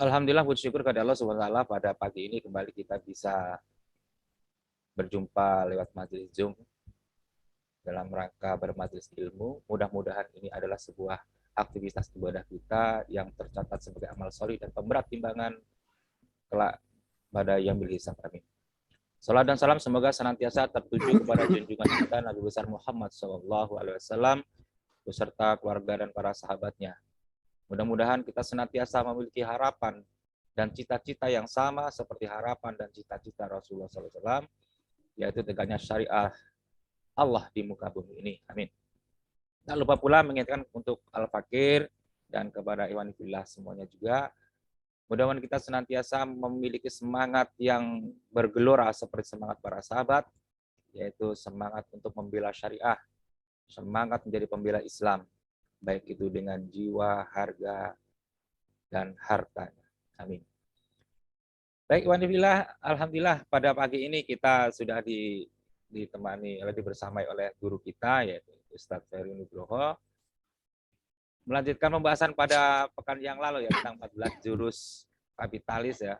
Alhamdulillah, puji syukur kepada Allah Subhanahu wa taala, pada pagi ini kembali kita bisa berjumpa lewat majelis Zoom dalam rangka bermajelis ilmu. Mudah-mudahan ini adalah sebuah aktivitas ibadah kita yang tercatat sebagai amal solih dan pemberat timbangan kelak pada yaumil hisab. Amin. Salam dan salam semoga senantiasa tertuju kepada junjungan kita Nabi besar Muhammad SAW beserta keluarga dan para sahabatnya. Mudah-mudahan kita senantiasa memiliki harapan dan cita-cita yang sama seperti harapan dan cita-cita Rasulullah SAW, yaitu tegaknya syariah Allah di muka bumi ini. Amin. Tak lupa pula mengingatkan untuk Al-Fakir dan kepada Iwan Fillah semuanya juga. Mudah-mudahan kita senantiasa memiliki semangat yang bergelora seperti semangat para sahabat, yaitu semangat untuk membela syariah, semangat menjadi pembela Islam, baik itu dengan jiwa, harga, dan hartanya. Amin. Baik, Wanifillah, alhamdulillah pada pagi ini kita sudah ditemani, dibersamai oleh guru kita, yaitu Ustadz Ferry Nugroho, melanjutkan pembahasan pada pekan yang lalu ya tentang 14 jurus kapitalis ya,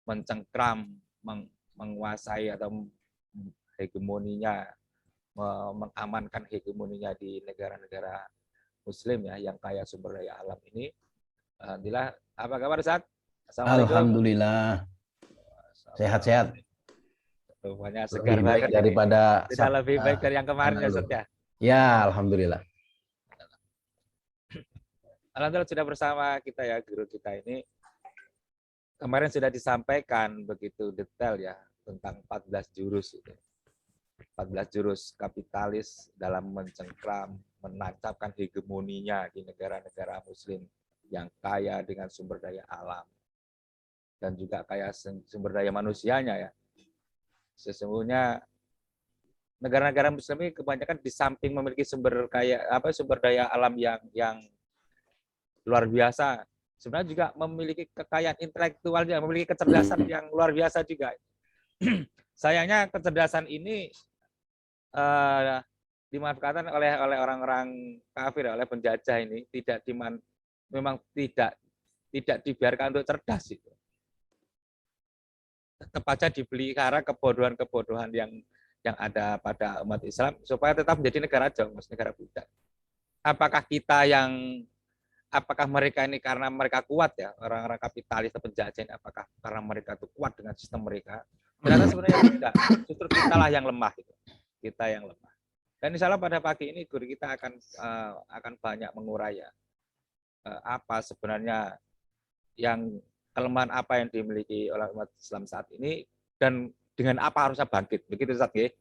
mencengkram, menguasai atau hegemoninya, mengamankan hegemoninya di negara-negara Muslim ya yang kaya sumber daya alam ini. Alhamdulillah, apa kabar Ustaz? Assalamualaikum. Alhamdulillah. Sehat-sehat. Rupanya segar banget daripada tidak lebih baik dari yang kemarin ya Ustaz ya. Ya, alhamdulillah. Alhamdulillah sudah bersama kita ya guru kita ini. Kemarin sudah disampaikan begitu detail ya tentang 14 jurus itu. 14 jurus kapitalis dalam mencengkram, menancapkan hegemoninya di negara-negara Muslim yang kaya dengan sumber daya alam dan juga kaya sumber daya manusianya ya. Sesungguhnya negara-negara Muslim ini kebanyakan di samping memiliki sumber daya alam yang luar biasa, sebenarnya juga memiliki kekayaan intelektual, memiliki kecerdasan yang luar biasa juga. Sayangnya kecerdasan ini dimanfaatkan oleh orang-orang kafir, oleh penjajah ini memang tidak dibiarkan untuk cerdas itu. Tetap aja dibeli karena kebodohan-kebodohan yang ada pada umat Islam supaya tetap menjadi negara jongos, negara budak. Apakah mereka ini karena mereka kuat ya, orang-orang kapitalis atau penjajah ini, apakah karena mereka itu kuat dengan sistem mereka? Ternyata sebenarnya tidak, justru kita lah yang lemah gitu. Kita yang lemah. Dan insya Allah pada pagi ini guru kita akan banyak mengurai ya, apa sebenarnya kelemahan apa yang dimiliki oleh umat Islam saat ini dan dengan apa harusnya bangkit. Begitu Ustaz ya.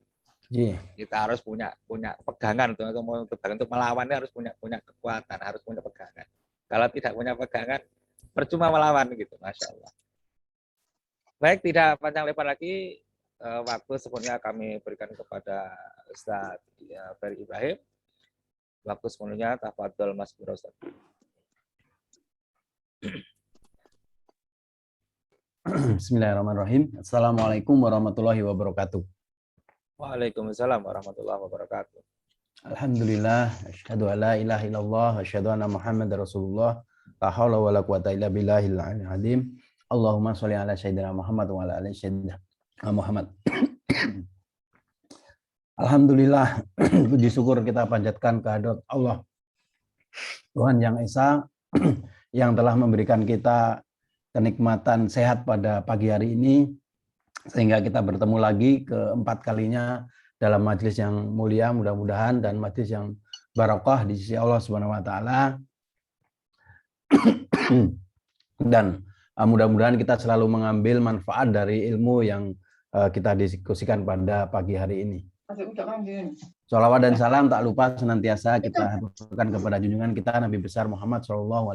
Yeah. Kita harus punya pegangan untuk melawan, harus punya kekuatan, harus punya pegangan. Kalau tidak punya pegangan, percuma melawan gitu, Masya Allah. Baik, tidak panjang lebar lagi, waktu sepenuhnya kami berikan kepada Ustaz Ferry Ibrahim. Waktu sepenuhnya tafadhol Mas Bro Ustaz. Bismillahirrahmanirrahim. Assalamualaikum warahmatullahi wabarakatuh. Waalaikumsalam warahmatullahi wabarakatuh. Alhamdulillah, asyhadu an la ilaha illallah, asyhadu anna Muhammadar Rasulullah, la haula wala quwata illa billahil aliyyil azim. Allahumma sholli ala sayyidina Muhammad wa ala ali sayyidina Muhammad. Alhamdulillah, puji syukur kita panjatkan kehadirat Allah, Tuhan yang Esa, yang telah memberikan kita kenikmatan sehat pada pagi hari ini, sehingga kita bertemu lagi keempat kalinya dalam majelis yang mulia, mudah-mudahan, dan majelis yang barokah di sisi Allah Subhanahu wa taala. Dan mudah-mudahan kita selalu mengambil manfaat dari ilmu yang kita diskusikan pada pagi hari ini. Sholawat dan salam tak lupa senantiasa kita haturkan kepada junjungan kita Nabi besar Muhammad SAW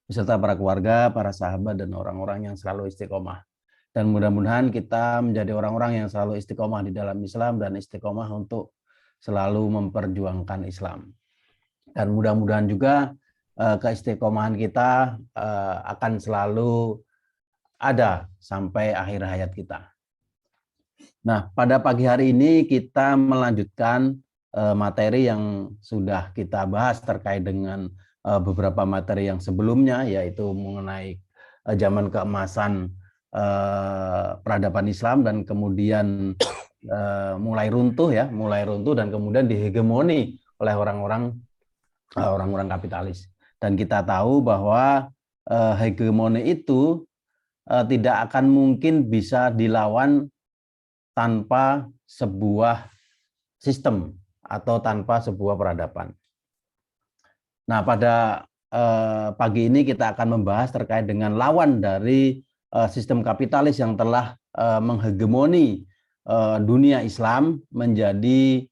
beserta para keluarga, para sahabat, dan orang-orang yang selalu istiqomah. Dan mudah-mudahan kita menjadi orang-orang yang selalu istiqomah di dalam Islam dan istiqomah untuk selalu memperjuangkan Islam. Dan mudah-mudahan juga keistiqomahan kita akan selalu ada sampai akhir hayat kita. Nah, pada pagi hari ini kita melanjutkan materi yang sudah kita bahas terkait dengan beberapa materi yang sebelumnya, yaitu mengenai zaman keemasan peradaban Islam dan kemudian mulai runtuh dan kemudian dihegemoni oleh orang-orang kapitalis. Dan kita tahu bahwa hegemoni itu tidak akan mungkin bisa dilawan tanpa sebuah sistem atau tanpa sebuah peradaban. Nah, pada pagi ini kita akan membahas terkait dengan lawan dari sistem kapitalis yang telah menghegemoni dunia Islam menjadi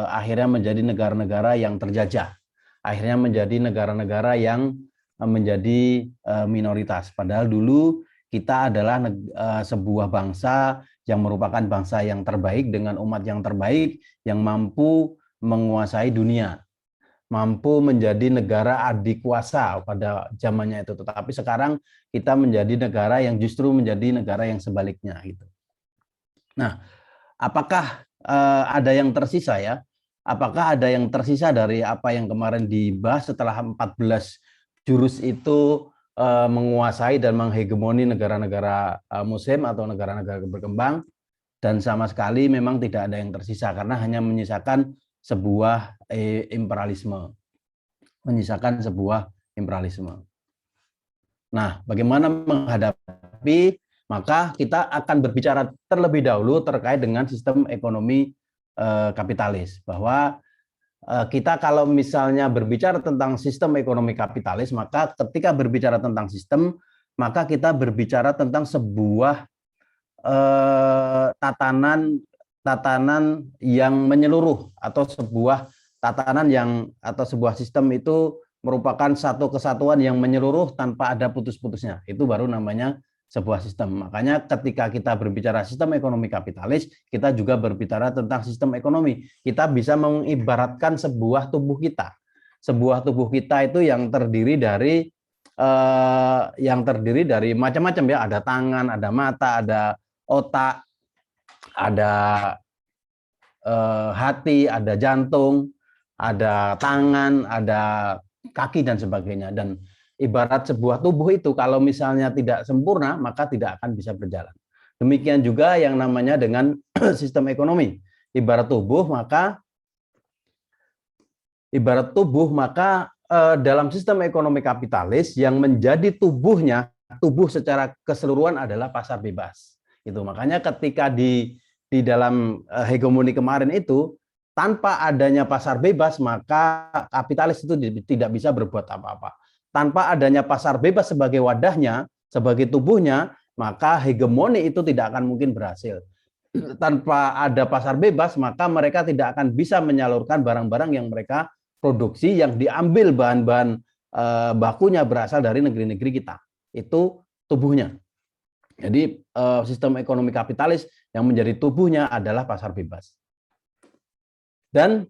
akhirnya menjadi negara-negara yang terjajah, akhirnya menjadi negara-negara yang menjadi minoritas. Padahal dulu kita adalah sebuah bangsa yang merupakan bangsa yang terbaik dengan umat yang terbaik yang mampu menguasai dunia, mampu menjadi negara adikuasa pada zamannya itu. Tetapi sekarang kita menjadi negara yang justru menjadi negara yang sebaliknya gitu. Nah, apakah ada yang tersisa ya? Apakah ada yang tersisa dari apa yang kemarin dibahas setelah 14 jurus itu menguasai dan menghegemoni negara-negara muslim atau negara-negara berkembang? Dan sama sekali memang tidak ada yang tersisa karena hanya menyisakan sebuah imperialisme. Menyisakan sebuah imperialisme. Nah, bagaimana menghadapi? Maka kita akan berbicara terlebih dahulu terkait dengan sistem ekonomi kapitalis. Bahwa kita kalau misalnya berbicara tentang sistem ekonomi kapitalis, maka ketika berbicara tentang sistem, maka kita berbicara tentang sebuah tatanan yang menyeluruh atau sebuah sebuah sistem itu merupakan satu kesatuan yang menyeluruh tanpa ada putus-putusnya. Itu baru namanya sebuah sistem. Makanya ketika kita berbicara sistem ekonomi kapitalis, kita juga berbicara tentang sistem ekonomi. Kita bisa mengibaratkan sebuah tubuh kita. Sebuah tubuh kita itu yang terdiri dari macam-macam ya. Ada tangan, ada mata, ada otak, ada hati, ada jantung, ada tangan, ada kaki dan sebagainya. Dan ibarat sebuah tubuh itu kalau misalnya tidak sempurna maka tidak akan bisa berjalan. Demikian juga yang namanya dengan sistem ekonomi. Ibarat tubuh maka dalam sistem ekonomi kapitalis yang menjadi tubuh secara keseluruhan adalah pasar bebas. Itu makanya ketika di dalam hegemoni kemarin itu tanpa adanya pasar bebas maka kapitalis itu tidak bisa berbuat apa-apa. Tanpa adanya pasar bebas sebagai wadahnya, sebagai tubuhnya, maka hegemoni itu tidak akan mungkin berhasil. Tanpa ada pasar bebas, maka mereka tidak akan bisa menyalurkan barang-barang yang mereka produksi yang diambil bahan-bahan bakunya berasal dari negeri-negeri kita. Itu tubuhnya. Jadi sistem ekonomi kapitalis yang menjadi tubuhnya adalah pasar bebas. Dan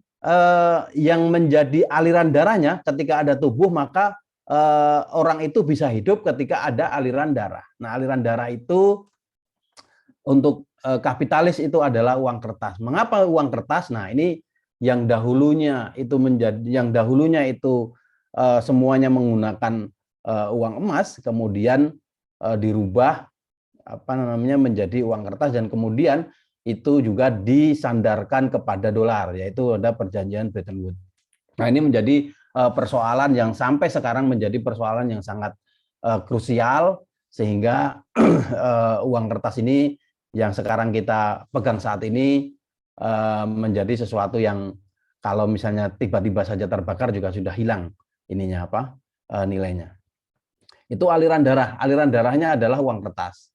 yang menjadi aliran darahnya ketika ada tubuh maka orang itu bisa hidup ketika ada aliran darah. Nah, aliran darah itu untuk kapitalis itu adalah uang kertas. Mengapa uang kertas? Nah, ini yang dahulunya itu semuanya menggunakan uang emas, kemudian dirubah menjadi uang kertas dan kemudian itu juga disandarkan kepada dolar, yaitu ada perjanjian Bretton Woods. Nah, ini menjadi persoalan yang sampai sekarang menjadi persoalan yang sangat krusial sehingga uang kertas ini yang sekarang kita pegang saat ini menjadi sesuatu yang kalau misalnya tiba-tiba saja terbakar juga sudah hilang nilainya. Itu aliran darah. Aliran darahnya adalah uang kertas.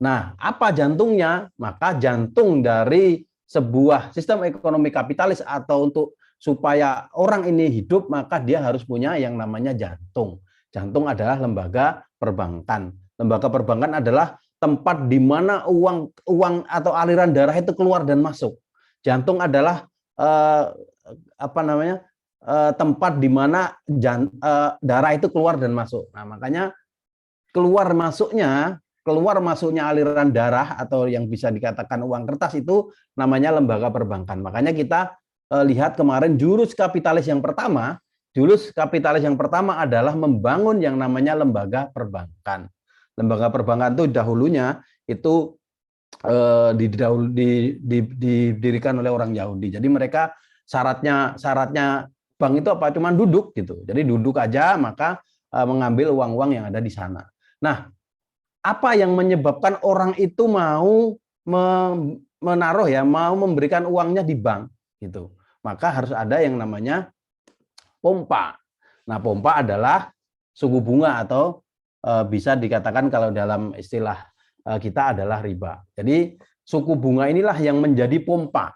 Nah, apa jantungnya? Maka jantung dari sebuah sistem ekonomi kapitalis atau supaya orang ini hidup, maka dia harus punya yang namanya jantung. Jantung adalah lembaga perbankan. Lembaga perbankan adalah tempat di mana uang atau aliran darah itu keluar dan masuk. Jantung adalah tempat di mana darah itu keluar dan masuk. Nah, makanya keluar masuknya keluar masuknya aliran darah atau yang bisa dikatakan uang kertas itu namanya lembaga perbankan. Makanya kita lihat kemarin jurus kapitalis yang pertama adalah membangun yang namanya lembaga perbankan. Lembaga perbankan itu dahulunya itu didirikan oleh orang Yahudi. Jadi mereka syaratnya bank itu apa? Cuman duduk gitu. Jadi duduk aja maka mengambil uang-uang yang ada di sana. Nah, apa yang menyebabkan orang itu mau menaruh ya, mau memberikan uangnya di bank gitu. Maka harus ada yang namanya pompa. Nah, pompa adalah suku bunga atau bisa dikatakan kalau dalam istilah kita adalah riba. Jadi suku bunga inilah yang menjadi pompa.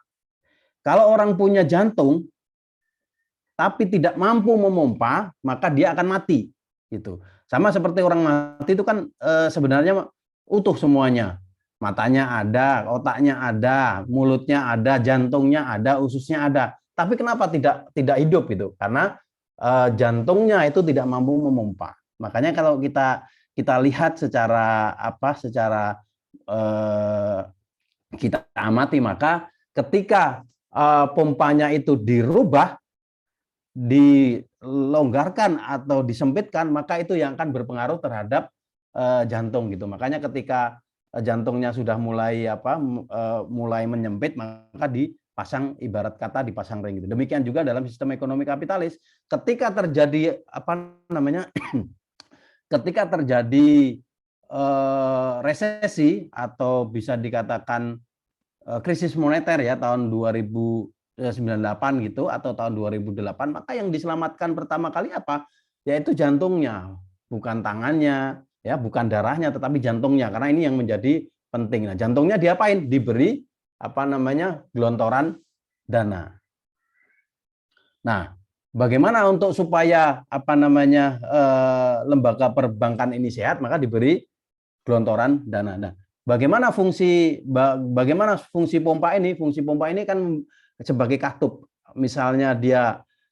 Kalau orang punya jantung tapi tidak mampu memompa, maka dia akan mati gitu. Sama seperti orang mati itu kan sebenarnya utuh semuanya. Matanya ada, otaknya ada, mulutnya ada, jantungnya ada, ususnya ada. Tapi kenapa tidak hidup gitu? Karena jantungnya itu tidak mampu memompa. Makanya kalau kita lihat secara kita amati, maka ketika pompanya itu dirubah, dilonggarkan atau disempitkan, maka itu yang akan berpengaruh terhadap jantung gitu. Makanya ketika jantungnya sudah mulai menyempit, maka dipasang, ibarat kata dipasang ring gitu. Demikian juga dalam sistem ekonomi kapitalis, ketika terjadi ketika terjadi resesi atau bisa dikatakan krisis moneter ya tahun 2098 gitu atau tahun 2008, maka yang diselamatkan pertama kali apa? Yaitu jantungnya, bukan tangannya, ya, bukan darahnya, tetapi jantungnya, karena ini yang menjadi penting. Nah, jantungnya diapain? Diberi gelontoran dana. Nah, bagaimana untuk supaya lembaga perbankan ini sehat? Maka diberi gelontoran dana. Nah, bagaimana fungsi pompa ini? Fungsi pompa ini kan sebagai katup. Misalnya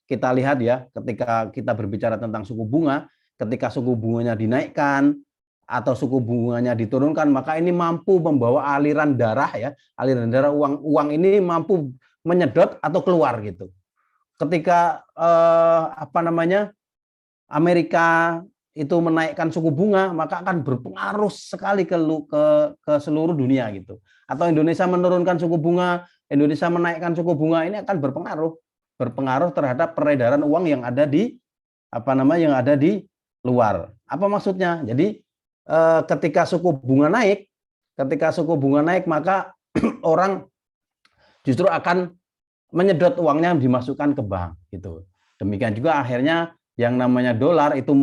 kita lihat ya, ketika kita berbicara tentang suku bunga, ketika suku bunganya dinaikkan atau suku bunganya diturunkan, maka ini mampu membawa aliran darah ya, aliran darah uang ini mampu menyedot atau keluar gitu. Ketika Amerika itu menaikkan suku bunga, maka akan berpengaruh sekali ke seluruh dunia gitu. Atau Indonesia menurunkan suku bunga, Indonesia menaikkan suku bunga, ini akan berpengaruh terhadap peredaran uang yang ada di luar. Apa maksudnya? Jadi ketika suku bunga naik, maka orang justru akan menyedot uangnya dimasukkan ke bank gitu. Demikian juga akhirnya yang namanya dolar itu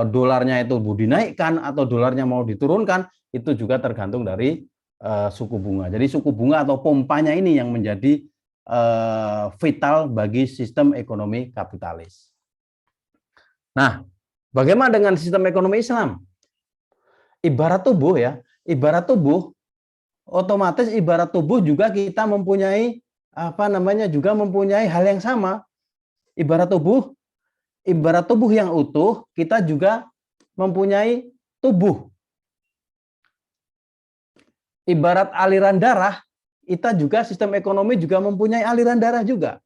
dolarnya itu mau dinaikkan atau dolarnya mau diturunkan, itu juga tergantung dari suku bunga. Jadi suku bunga atau pompanya ini yang menjadi vital bagi sistem ekonomi kapitalis. Nah, bagaimana dengan sistem ekonomi Islam? Ibarat tubuh ya, otomatis ibarat tubuh juga kita mempunyai juga mempunyai hal yang sama. Ibarat tubuh yang utuh, kita juga mempunyai tubuh. Ibarat aliran darah, kita juga sistem ekonomi juga mempunyai aliran darah juga.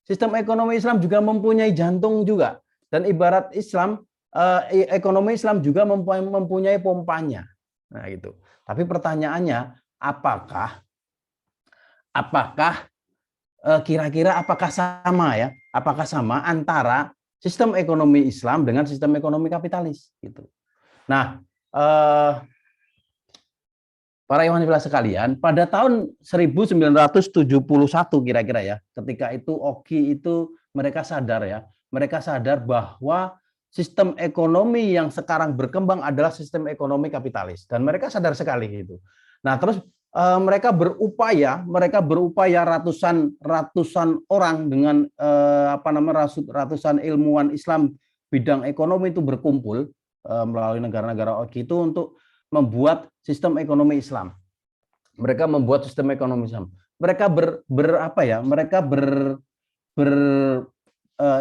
Sistem ekonomi Islam juga mempunyai jantung juga. Dan ibarat ekonomi Islam juga mempunyai pompanya. Nah, gitu. Tapi pertanyaannya, apakah kira-kira apakah sama ya? Apakah sama antara sistem ekonomi Islam dengan sistem ekonomi kapitalis gitu. Nah, para ikhwan fillah sekalian, pada tahun 1971 kira-kira ya, ketika itu Oki itu mereka sadar bahwa sistem ekonomi yang sekarang berkembang adalah sistem ekonomi kapitalis, dan mereka sadar sekali itu. Nah, terus mereka berupaya ratusan orang dengan ratusan ilmuwan Islam bidang ekonomi itu berkumpul melalui negara-negara Oki itu untuk membuat sistem ekonomi Islam. Mereka membuat sistem ekonomi Islam. Mereka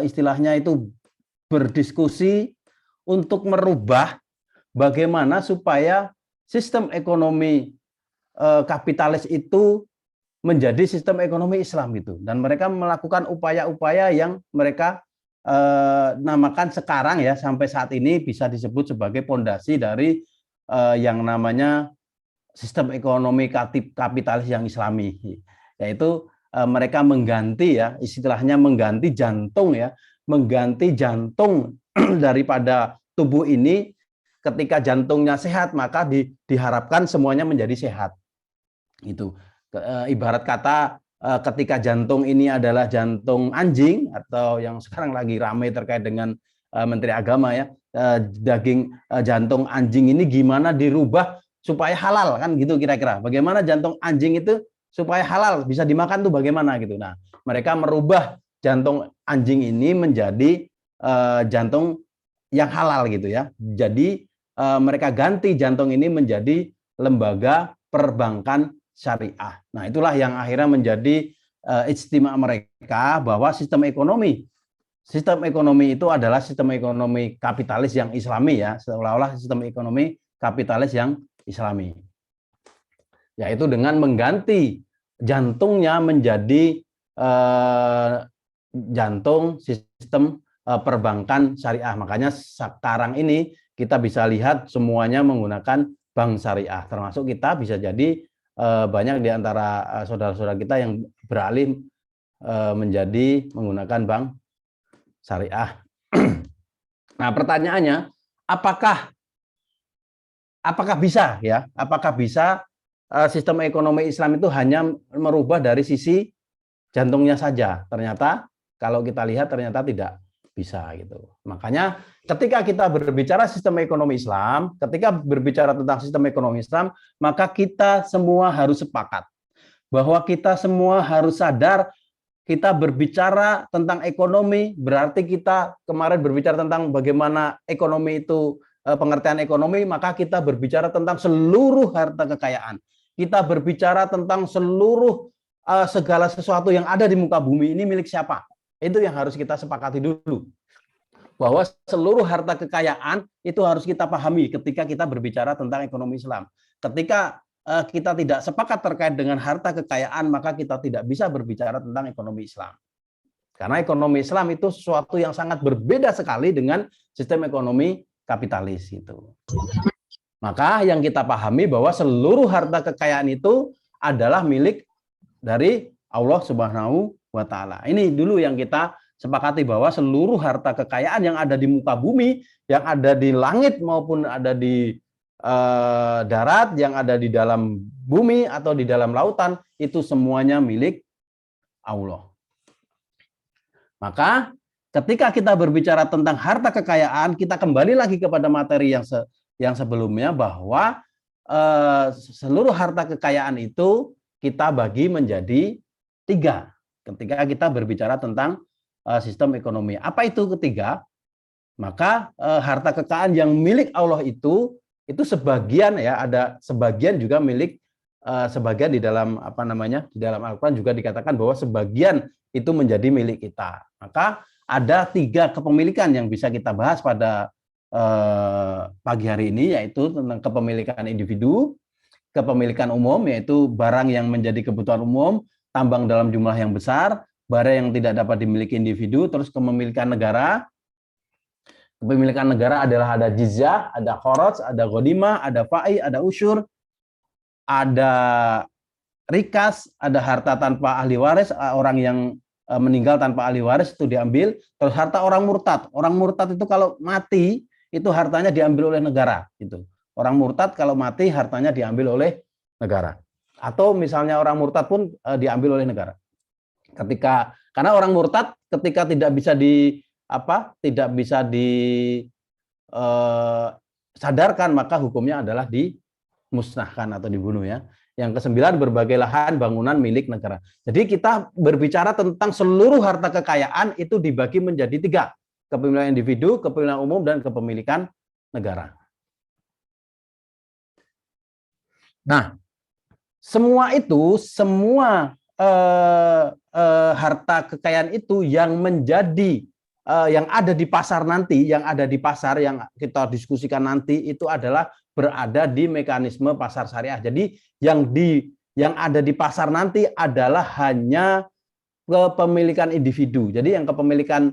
istilahnya itu berdiskusi untuk merubah bagaimana supaya sistem ekonomi kapitalis itu menjadi sistem ekonomi Islam gitu. Dan mereka melakukan upaya-upaya yang mereka namakan sekarang ya sampai saat ini bisa disebut sebagai pondasi dari yang namanya sistem ekonomi kapitalis yang Islami, yaitu mereka mengganti ya istilahnya mengganti jantung ya, mengganti jantung daripada tubuh ini. Ketika jantungnya sehat maka diharapkan semuanya menjadi sehat. Itu ibarat kata ketika jantung ini adalah jantung anjing atau yang sekarang lagi ramai terkait dengan Menteri Agama ya, daging jantung anjing ini gimana dirubah supaya halal kan gitu kira-kira. Bagaimana jantung anjing itu supaya halal bisa dimakan tuh bagaimana gitu. Nah, mereka merubah jantung anjing ini menjadi jantung yang halal gitu ya. Jadi mereka ganti jantung ini menjadi lembaga perbankan syariah. Nah, itulah yang akhirnya menjadi ijtima mereka bahwa sistem ekonomi itu adalah sistem ekonomi kapitalis yang Islami ya, seolah-olah sistem ekonomi kapitalis yang Islami. Yaitu dengan mengganti jantungnya menjadi jantung sistem perbankan syariah. Makanya sekarang ini kita bisa lihat semuanya menggunakan bank syariah. Termasuk kita bisa jadi banyak di antara saudara-saudara kita yang beralih menjadi menggunakan bank syariah. Nah, pertanyaannya, apakah bisa ya? Apakah bisa sistem ekonomi Islam itu hanya merubah dari sisi jantungnya saja? Ternyata kalau kita lihat ternyata tidak bisa gitu. Makanya ketika kita berbicara sistem ekonomi Islam, ketika berbicara tentang sistem ekonomi Islam, maka kita semua harus sepakat bahwa kita semua harus sadar kita berbicara tentang ekonomi, berarti kita kemarin berbicara tentang bagaimana ekonomi itu, pengertian ekonomi, maka kita berbicara tentang seluruh harta kekayaan. Kita berbicara tentang seluruh segala sesuatu yang ada di muka bumi ini milik siapa. Itu yang harus kita sepakati dulu. Bahwa seluruh harta kekayaan itu harus kita pahami ketika kita berbicara tentang ekonomi Islam. Ketika kita tidak sepakat terkait dengan harta kekayaan, maka kita tidak bisa berbicara tentang ekonomi Islam. Karena ekonomi Islam itu sesuatu yang sangat berbeda sekali dengan sistem ekonomi kapitalis itu. Maka yang kita pahami bahwa seluruh harta kekayaan itu adalah milik dari Allah Subhanahu wa Ta'ala. Ini dulu yang kita sepakati bahwa seluruh harta kekayaan yang ada di muka bumi, yang ada di langit maupun ada di darat, yang ada di dalam bumi atau di dalam lautan, itu semuanya milik Allah. Maka ketika kita berbicara tentang harta kekayaan, kita kembali lagi kepada materi yang sebelumnya bahwa seluruh harta kekayaan itu kita bagi menjadi 3 ketika kita berbicara tentang sistem ekonomi. Apa itu ketiga? Maka harta kekayaan yang milik Allah itu sebagian ya, ada sebagian juga milik sebagian di dalam di dalam Al-Qur'an juga dikatakan bahwa sebagian itu menjadi milik kita. Maka ada 3 kepemilikan yang bisa kita bahas pada pagi hari ini, yaitu tentang kepemilikan individu, kepemilikan umum yaitu barang yang menjadi kebutuhan umum, tambang dalam jumlah yang besar, barang yang tidak dapat dimiliki individu, terus kepemilikan negara. Kepemilikan negara adalah ada jizyah, ada kharaj, ada ghanimah, ada fa'i, ada usyur, ada rikas, ada harta tanpa ahli waris, orang yang meninggal tanpa ahli waris itu diambil. Terus harta orang murtad. Orang murtad itu kalau mati itu hartanya diambil oleh negara gitu. Orang murtad kalau mati hartanya diambil oleh negara. Atau misalnya orang murtad pun diambil oleh negara. Karena orang murtad ketika tidak bisa disadarkan, maka hukumnya adalah dimusnahkan atau dibunuh ya. Yang ke-9, berbagai lahan bangunan milik negara. Jadi kita berbicara tentang seluruh harta kekayaan itu dibagi menjadi 3. Kepemilikan individu, kepemilikan umum, dan kepemilikan negara. Nah, semua harta kekayaan itu yang menjadi yang ada di pasar nanti, yang ada di pasar yang kita diskusikan nanti itu adalah berada di mekanisme pasar syariah. Jadi yang ada di pasar nanti adalah hanya kepemilikan individu. Jadi yang kepemilikan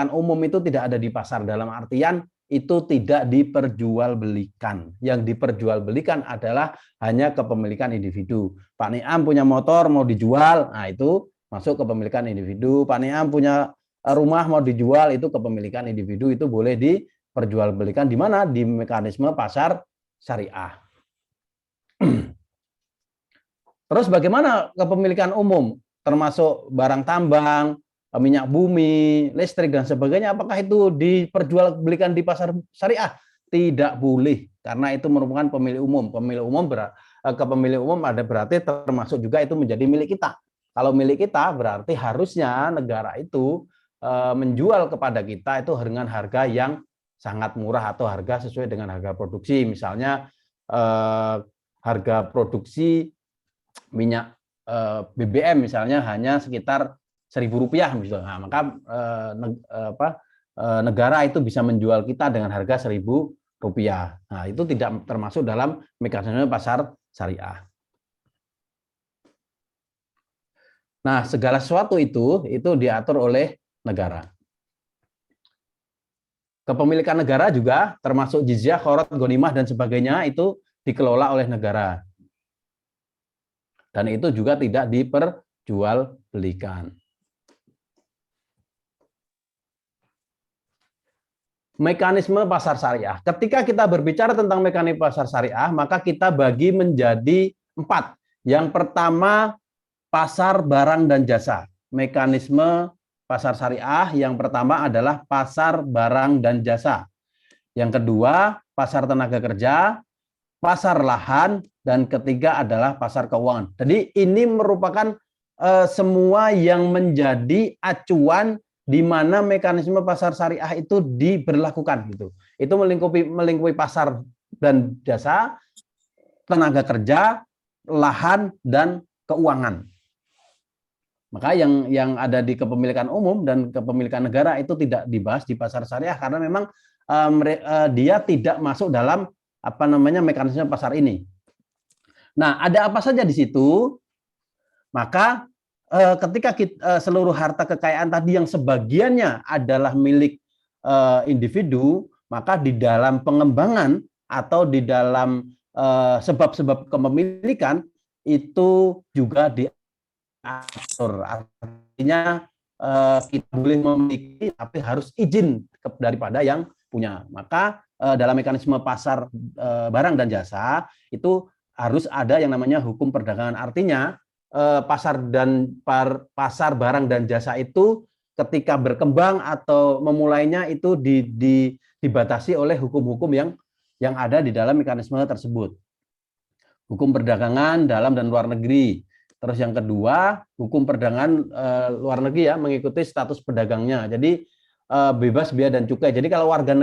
umum itu tidak ada di pasar, dalam artian itu tidak diperjualbelikan. Yang diperjualbelikan adalah hanya kepemilikan individu. Pak Niam punya motor mau dijual, nah itu masuk kepemilikan individu. Pak Niam punya rumah mau dijual, itu kepemilikan individu, itu boleh diperjualbelikan di mana? Di mekanisme pasar syariah. Terus bagaimana kepemilikan umum? Termasuk barang tambang, minyak bumi, listrik, dan sebagainya. Apakah itu diperjualbelikan di pasar syariah? Tidak boleh, karena itu merupakan pemilik umum. Kepemilikan umum ada berarti termasuk juga itu menjadi milik kita. Kalau milik kita berarti harusnya negara itu menjual kepada kita itu dengan harga yang sangat murah atau harga sesuai dengan harga produksi. Misalnya harga produksi minyak BBM misalnya hanya sekitar Rp1.000 misalnya. Nah, maka negara itu bisa menjual kita dengan harga Rp1.000. Nah, itu tidak termasuk dalam mekanisme pasar syariah. Nah, segala sesuatu itu diatur oleh negara. Kepemilikan negara juga termasuk jizyah, kharaj, ghanimah, dan sebagainya itu dikelola oleh negara. Dan itu juga tidak diperjualbelikan. Mekanisme pasar syariah. Ketika kita berbicara tentang mekanisme pasar syariah, maka kita bagi menjadi 4. Yang pertama, pasar barang dan jasa. Mekanisme pasar syariah yang pertama adalah pasar barang dan jasa. Yang kedua, pasar tenaga kerja, pasar lahan, dan ketiga adalah pasar keuangan. Jadi ini merupakan semua yang menjadi acuan di mana mekanisme pasar syariah itu diberlakukan gitu. Itu melingkupi pasar dan jasa, tenaga kerja, lahan, dan keuangan. Maka yang ada di kepemilikan umum dan kepemilikan negara itu tidak dibahas di pasar syariah karena memang dia tidak masuk dalam mekanisme pasar ini. Nah, ada apa saja di situ? Maka ketika seluruh harta kekayaan tadi yang sebagiannya adalah milik individu, maka di dalam pengembangan atau di dalam sebab-sebab kepemilikan itu juga diatur. Artinya kita boleh memiliki tapi harus izin daripada yang punya. Maka dalam mekanisme pasar barang dan jasa itu harus ada yang namanya hukum perdagangan. Artinya pasar barang dan jasa itu ketika berkembang atau memulainya itu dibatasi oleh hukum-hukum yang ada di dalam mekanisme tersebut. Hukum perdagangan dalam dan luar negeri. Terus yang kedua, hukum perdagangan luar negeri ya, mengikuti status pedagangnya. Jadi bebas bea dan cukai. Jadi kalau warga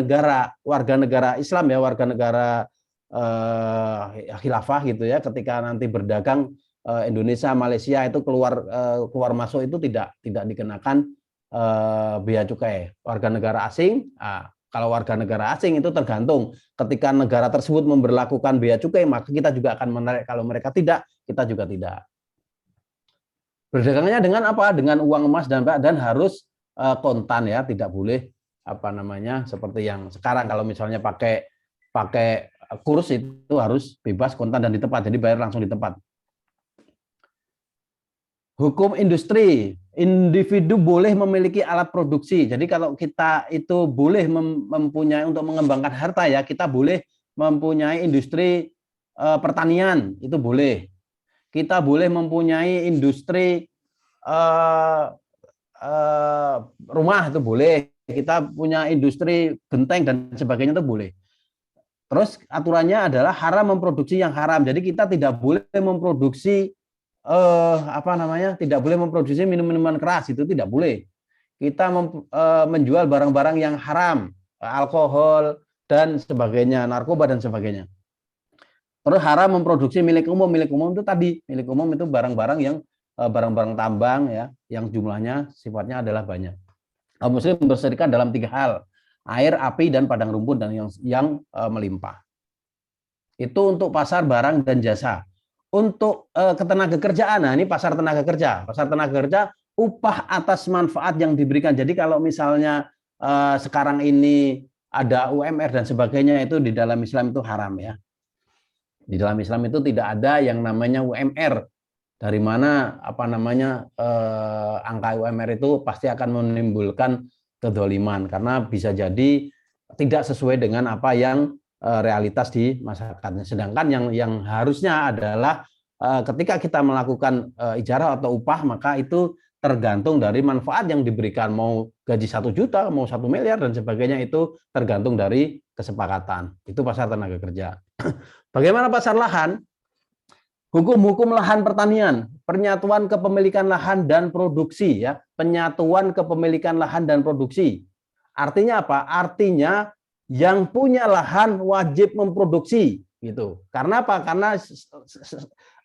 negara Islam ya, warga negara khilafah gitu ya, ketika nanti berdagang Indonesia, Malaysia itu keluar masuk itu tidak dikenakan bea cukai. Warga negara asing, kalau warga negara asing itu tergantung. Ketika negara tersebut memberlakukan bea cukai, maka kita juga akan menarik. Kalau mereka tidak, kita juga tidak. Berdagangnya dengan apa? Dengan uang emas dan harus kontan ya, tidak boleh seperti yang sekarang kalau misalnya pakai kurs itu harus bebas kontan dan di tempat, jadi bayar langsung di tempat. Hukum industri, individu boleh memiliki alat produksi. Jadi kalau kita itu boleh mempunyai untuk mengembangkan harta ya, kita boleh mempunyai industri pertanian, itu boleh. Kita boleh mempunyai industri rumah, itu boleh. Kita punya industri genteng dan sebagainya, itu boleh. Terus aturannya adalah haram memproduksi yang haram. Jadi kita tidak boleh memproduksi tidak boleh memproduksi minuman keras, itu tidak boleh. Kita menjual barang-barang yang haram, alkohol dan sebagainya, narkoba dan sebagainya. Terus haram memproduksi milik umum. Milik umum itu tadi, milik umum itu barang-barang yang barang-barang tambang ya, yang jumlahnya sifatnya adalah banyak. Kaum muslim berserikat dalam 3 hal: air, api, dan padang rumput dan yang melimpah. Itu untuk pasar barang dan jasa. Untuk ketenaga kerjaan, nah ini pasar tenaga kerja. Pasar tenaga kerja, upah atas manfaat yang diberikan. Jadi kalau misalnya sekarang ini ada UMR dan sebagainya, itu di dalam Islam itu haram ya. Di dalam Islam itu tidak ada yang namanya UMR. Dari mana angka UMR itu pasti akan menimbulkan kedoliman karena bisa jadi tidak sesuai dengan apa yang realitas di masyarakatnya. Sedangkan yang harusnya adalah ketika kita melakukan ijarah atau upah, maka itu tergantung dari manfaat yang diberikan. Mau gaji 1 juta, mau 1 miliar dan sebagainya, itu tergantung dari kesepakatan. Itu pasar tenaga kerja. Bagaimana pasar lahan? Hukum-hukum lahan pertanian, penyatuan kepemilikan lahan dan produksi ya, penyatuan kepemilikan lahan dan produksi. Artinya apa? Artinya yang punya lahan wajib memproduksi gitu. Karena apa? Karena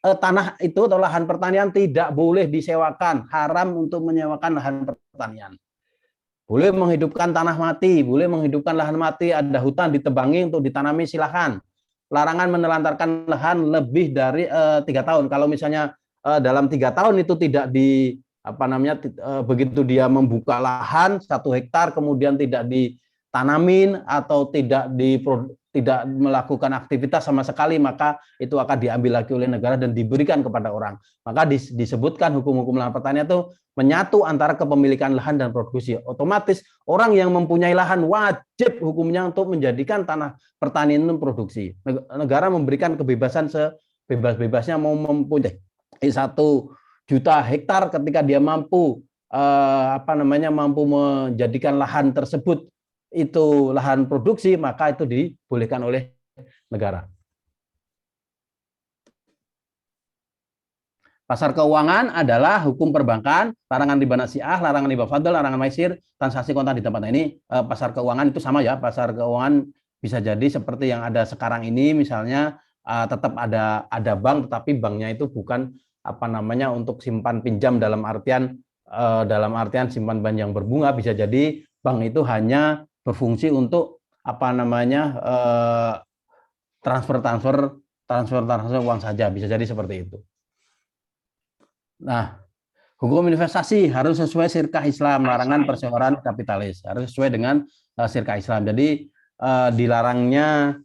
tanah itu atau lahan pertanian tidak boleh disewakan, haram untuk menyewakan lahan pertanian. Boleh menghidupkan tanah mati, boleh menghidupkan lahan mati, ada hutan ditebangi untuk ditanami, silahkan. Larangan menelantarkan lahan lebih dari 3 tahun. Kalau misalnya dalam 3 tahun itu tidak begitu dia membuka lahan 1 hektar kemudian tidak ditanamin atau tidak melakukan aktivitas sama sekali, maka itu akan diambil lagi oleh negara dan diberikan kepada orang. Maka disebutkan hukum-hukum lahan pertanian itu menyatu antara kepemilikan lahan dan produksi. Otomatis orang yang mempunyai lahan wajib hukumnya untuk menjadikan tanah pertanian itu produksi. Negara memberikan kebebasan sebebas-bebasnya, mau mempunyai 1 juta hektar ketika dia mampu mampu menjadikan lahan tersebut itu lahan produksi, maka itu dibolehkan oleh negara. Pasar keuangan adalah hukum perbankan, larangan riba nasiah, larangan riba fadl, larangan maisir, transaksi kontan di tempat. Nah, ini pasar keuangan itu sama ya. Pasar keuangan bisa jadi seperti yang ada sekarang ini, misalnya tetap ada bank, tetapi banknya itu bukan untuk simpan pinjam dalam artian simpan bank yang berbunga. Bisa jadi bank itu hanya berfungsi untuk transfer uang saja, bisa jadi seperti itu. Nah, hukum investasi harus sesuai syirkah Islam, larangan perseorangan kapitalis harus sesuai dengan syirkah Islam. Jadi dilarangnya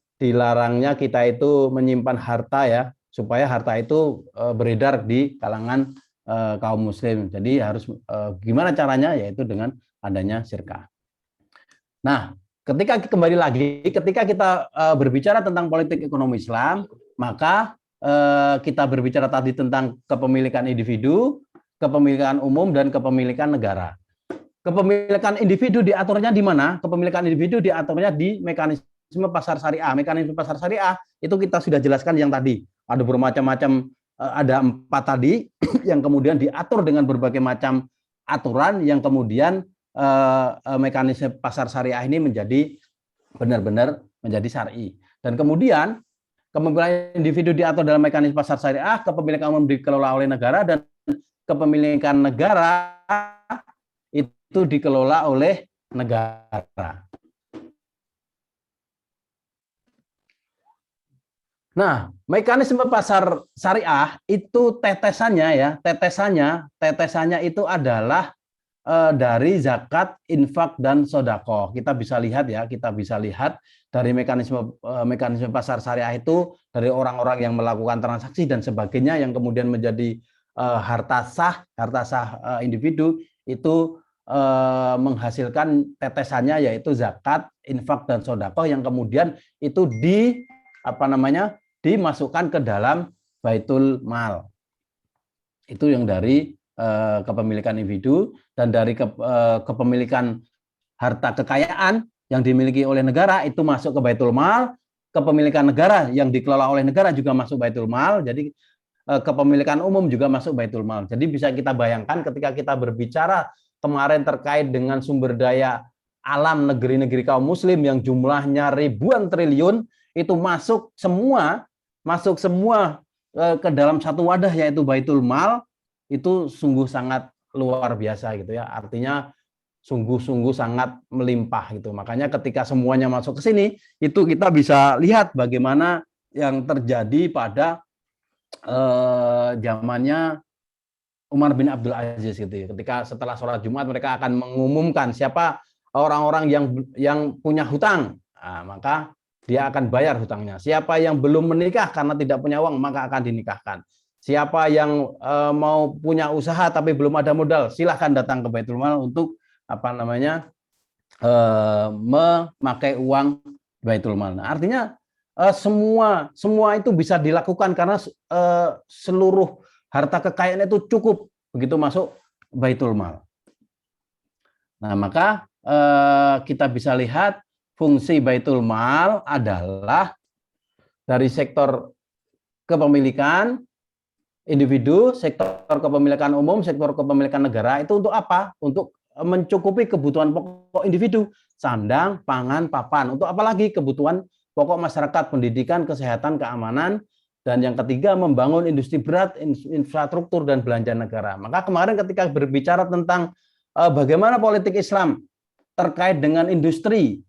kita itu menyimpan harta ya, supaya harta itu beredar di kalangan kaum muslim. Jadi harus gimana caranya, yaitu dengan adanya syirkah. Nah, ketika kita berbicara tentang politik ekonomi Islam, maka kita berbicara tadi tentang kepemilikan individu, kepemilikan umum, dan kepemilikan negara. Kepemilikan individu diaturnya di mana? Kepemilikan individu diaturnya di mekanisme pasar syariah. Mekanisme pasar syariah itu kita sudah jelaskan yang tadi. Ada bermacam-macam, ada 4 tadi yang kemudian diatur dengan berbagai macam aturan yang kemudian mekanisme pasar syariah ini menjadi benar-benar menjadi syar'i. Dan kemudian kepemilikan individu diatur dalam mekanisme pasar syariah, kepemilikan umum dikelola oleh negara, dan kepemilikan negara itu dikelola oleh negara. Nah, mekanisme pasar syariah itu tetesannya itu adalah dari zakat, infak, dan sodako. Kita bisa lihat dari mekanisme pasar syariah itu dari orang-orang yang melakukan transaksi dan sebagainya yang kemudian menjadi harta sah individu itu menghasilkan tetesannya yaitu zakat, infak, dan sodako yang kemudian itu dimasukkan ke dalam baitul mal. Itu yang dari kepemilikan individu. Dan dari kepemilikan harta kekayaan yang dimiliki oleh negara itu masuk ke baitul mal. Kepemilikan negara yang dikelola oleh negara juga masuk baitul mal. Jadi kepemilikan umum juga masuk baitul mal. Jadi bisa kita bayangkan ketika kita berbicara kemarin terkait dengan sumber daya alam negeri-negeri kaum muslim yang jumlahnya ribuan triliun, itu masuk semua ke dalam satu wadah yaitu baitul mal. Itu sungguh sangat luar biasa gitu ya. Artinya sungguh-sungguh sangat melimpah gitu. Makanya ketika semuanya masuk ke sini, itu kita bisa lihat bagaimana yang terjadi pada zamannya Umar bin Abdul Aziz gitu ya. Ketika setelah sholat Jumat mereka akan mengumumkan siapa orang-orang yang punya hutang, nah, maka dia akan bayar hutangnya. Siapa yang belum menikah karena tidak punya uang maka akan dinikahkan. Siapa yang mau punya usaha tapi belum ada modal, silahkan datang ke Baitul Mal untuk apa namanya memakai uang Baitul Mal. Nah, artinya semua itu bisa dilakukan karena seluruh harta kekayaan itu cukup begitu masuk Baitul Mal. Nah, maka kita bisa lihat fungsi Baitul Mal adalah dari sektor kepemilikan individu, sektor kepemilikan umum, sektor kepemilikan negara itu untuk apa? Untuk mencukupi kebutuhan pokok individu, sandang, pangan, papan. Untuk apa lagi? Kebutuhan pokok masyarakat, pendidikan, kesehatan, keamanan, dan yang ketiga membangun industri berat, infrastruktur dan belanja negara. Maka kemarin ketika berbicara tentang bagaimana politik Islam terkait dengan industri,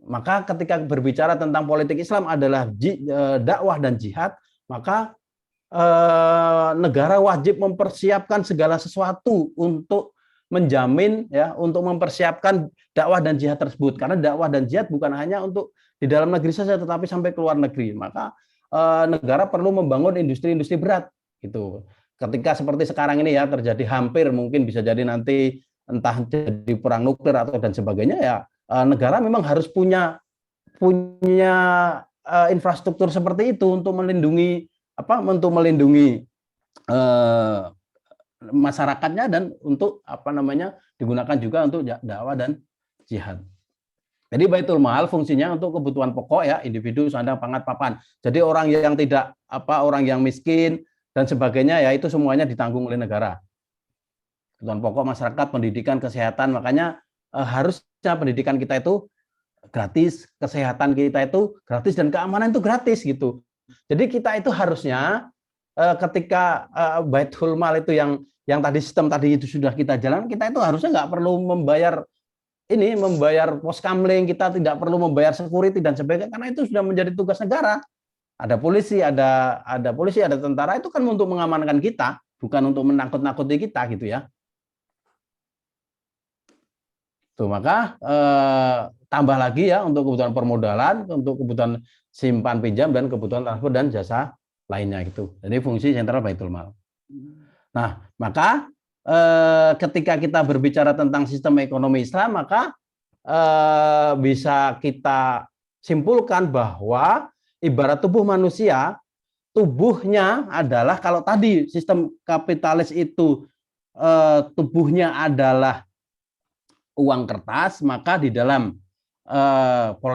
maka ketika berbicara tentang politik Islam adalah dakwah dan jihad, maka negara wajib mempersiapkan segala sesuatu untuk menjamin ya, untuk mempersiapkan dakwah dan jihad tersebut, karena dakwah dan jihad bukan hanya untuk di dalam negeri saja tetapi sampai ke luar negeri. Maka negara perlu membangun industri-industri berat gitu. Ketika seperti sekarang ini ya terjadi hampir mungkin bisa jadi nanti entah jadi perang nuklir atau dan sebagainya ya, negara memang harus punya infrastruktur seperti itu untuk melindungi masyarakatnya dan untuk digunakan juga untuk dakwah dan jihad. Jadi Baitul Mal fungsinya untuk kebutuhan pokok ya, individu, sandang, pangan, papan. Jadi orang yang tidak orang yang miskin dan sebagainya ya itu semuanya ditanggung oleh negara. Kebutuhan pokok masyarakat, pendidikan, kesehatan, makanya harusnya pendidikan kita itu gratis, kesehatan kita itu gratis dan keamanan itu gratis gitu. Jadi kita itu harusnya ketika Baitul Mal itu yang tadi sistem tadi itu sudah kita jalan, kita itu harusnya nggak perlu membayar pos kamling, kita tidak perlu membayar security dan sebagainya karena itu sudah menjadi tugas negara. Ada polisi, ada tentara, itu kan untuk mengamankan kita, bukan untuk menakut-nakuti kita gitu ya. Tuh, maka tambah lagi ya untuk kebutuhan permodalan, untuk kebutuhan simpan pinjam dan kebutuhan transport dan jasa lainnya gitu. Jadi fungsi sentral Baitul Mal. Nah, maka ketika kita berbicara tentang sistem ekonomi Islam, maka bisa kita simpulkan bahwa ibarat tubuh manusia, tubuhnya adalah kalau tadi sistem kapitalis itu tubuhnya adalah uang kertas, maka di dalam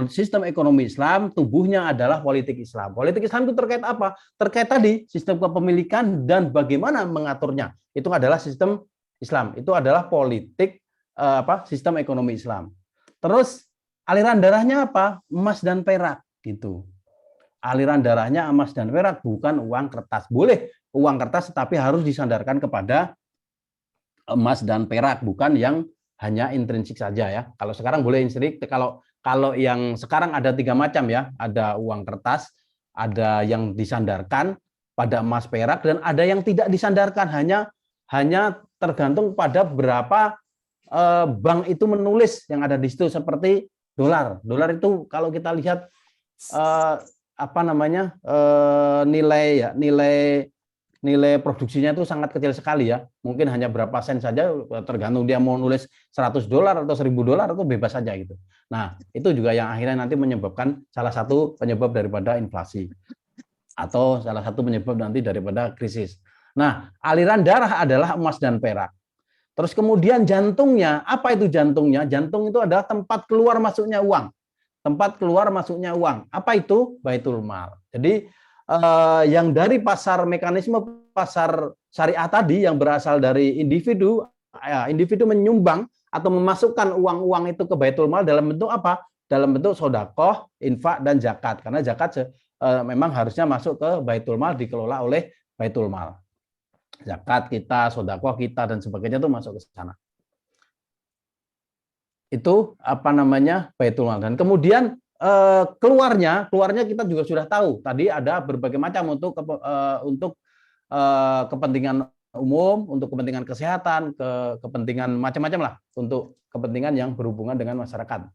sistem ekonomi Islam tubuhnya adalah politik Islam. Politik Islam itu terkait apa? Terkait tadi sistem kepemilikan dan bagaimana mengaturnya. Itu adalah sistem Islam. Itu adalah politik sistem ekonomi Islam. Terus aliran darahnya apa? Emas dan perak gitu. Aliran darahnya emas dan perak, bukan uang kertas. Boleh uang kertas tetapi harus disandarkan kepada emas dan perak, bukan yang hanya intrinsik saja ya. Kalau sekarang boleh intrinsik, kalau yang sekarang ada 3 macam ya, ada uang kertas, ada yang disandarkan pada emas perak dan ada yang tidak disandarkan, hanya tergantung pada berapa bank itu menulis yang ada di situ, seperti dolar. Dolar itu kalau kita lihat nilai produksinya itu sangat kecil sekali ya, mungkin hanya berapa sen saja, tergantung dia mau nulis $100 atau $1.000 itu bebas saja gitu. Nah, itu juga yang akhirnya nanti menyebabkan salah satu penyebab daripada inflasi atau salah satu penyebab nanti daripada krisis. Nah, aliran darah adalah emas dan perak. Terus kemudian jantungnya, apa itu jantungnya? Jantung itu adalah tempat keluar masuknya uang. Tempat keluar masuknya uang. Apa itu? Baitul Mal. Jadi yang dari mekanisme pasar syariah tadi yang berasal dari individu menyumbang atau memasukkan uang-uang itu ke Baitul Mal dalam bentuk apa? Dalam bentuk sedekah, infak dan zakat. Karena zakat memang harusnya masuk ke Baitul Mal, dikelola oleh Baitul Mal. Zakat kita, sedekah kita dan sebagainya itu masuk ke sana. itu apa namanya Baitul Mal. Dan kemudian keluarnya kita juga sudah tahu. Tadi ada berbagai macam untuk kepentingan umum, untuk kepentingan kesehatan, kepentingan macam-macam lah, untuk kepentingan yang berhubungan dengan masyarakat.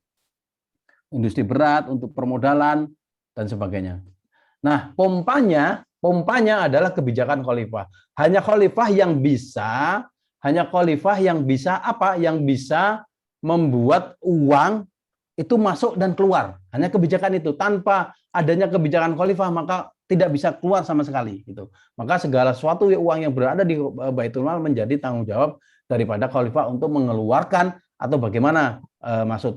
Industri berat, untuk permodalan dan sebagainya. Nah, pompanya adalah kebijakan khalifah. Hanya khalifah yang bisa apa? Yang bisa membuat uang itu masuk dan keluar. Hanya kebijakan itu. Tanpa adanya kebijakan khalifah maka tidak bisa keluar sama sekali gitu. Maka segala sesuatu uang yang berada di Baitul Mal menjadi tanggung jawab daripada khalifah untuk mengeluarkan atau bagaimana masuk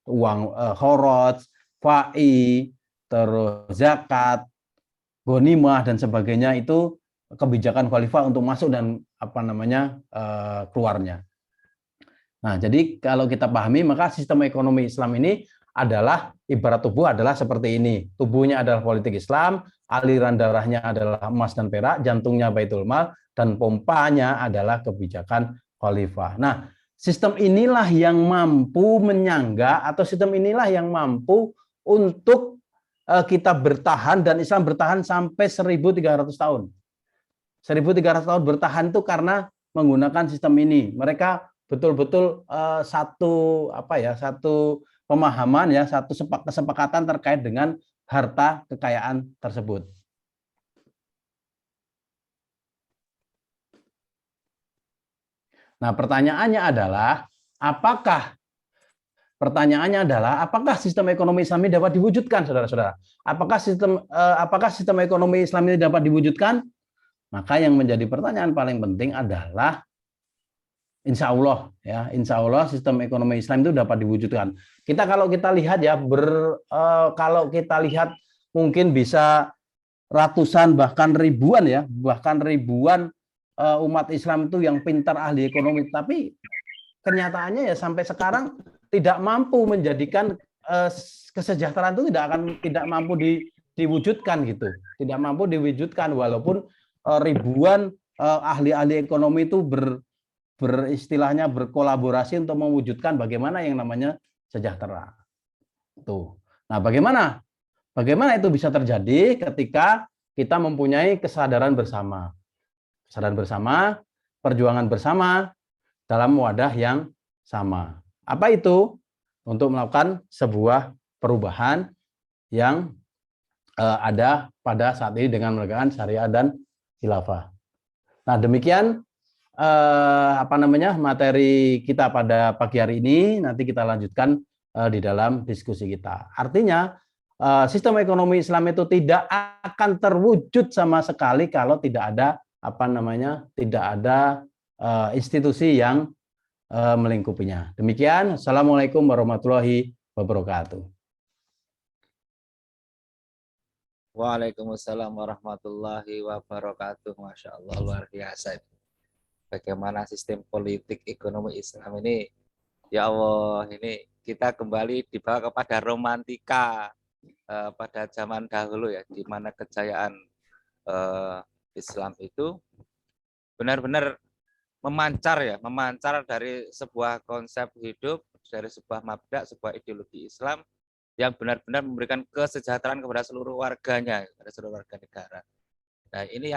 uang khoroj, fai, terus zakat, ghanimah dan sebagainya, itu kebijakan khalifah untuk masuk dan apa namanya keluarnya. Nah, jadi kalau kita pahami, maka sistem ekonomi Islam ini adalah ibarat tubuh adalah seperti ini. Tubuhnya adalah politik Islam, aliran darahnya adalah emas dan perak, jantungnya Baitul Mal, dan pompanya adalah kebijakan khalifah. Nah, sistem inilah yang mampu menyangga atau sistem inilah yang mampu untuk kita bertahan dan Islam bertahan sampai 1.300 tahun. 1.300 tahun bertahan itu karena menggunakan sistem ini. Mereka betul-betul satu pemahaman ya, satu kesepakatan terkait dengan harta kekayaan tersebut. Nah, pertanyaannya adalah apakah sistem ekonomi Islam ini dapat diwujudkan, saudara-saudara? Apakah sistem ekonomi Islam ini dapat diwujudkan? Maka yang menjadi pertanyaan paling penting adalah insya Allah sistem ekonomi Islam itu dapat diwujudkan. Kalau kita lihat ya, kalau kita lihat mungkin bisa ratusan bahkan ribuan umat Islam itu yang pintar ahli ekonomi, tapi kenyataannya ya sampai sekarang tidak mampu menjadikan kesejahteraan itu tidak mampu diwujudkan gitu, tidak mampu diwujudkan walaupun ribuan ahli-ahli ekonomi itu beristilahnya berkolaborasi untuk mewujudkan bagaimana yang namanya sejahtera. Tuh. Nah, bagaimana itu bisa terjadi ketika kita mempunyai kesadaran bersama. Kesadaran bersama, perjuangan bersama dalam wadah yang sama. Apa itu? Untuk melakukan sebuah perubahan yang ada pada saat ini dengan menegakkan syariah dan khilafah. Nah, demikian materi kita pada pagi hari ini. Nanti kita lanjutkan di dalam diskusi kita. Artinya sistem ekonomi Islam itu tidak akan terwujud sama sekali kalau tidak ada institusi yang melingkupinya. Demikian. Assalamualaikum warahmatullahi wabarakatuh. Waalaikumsalam warahmatullahi wabarakatuh. Masya Allah, luar biasa. Bagaimana sistem politik ekonomi Islam ini, ya Allah, ini kita kembali dibawa kepada romantika pada zaman dahulu ya, di mana kejayaan Islam itu benar-benar memancar dari sebuah konsep hidup, dari sebuah mabda, sebuah ideologi Islam yang benar-benar memberikan kesejahteraan kepada seluruh warganya, kepada seluruh warga negara. Nah, ini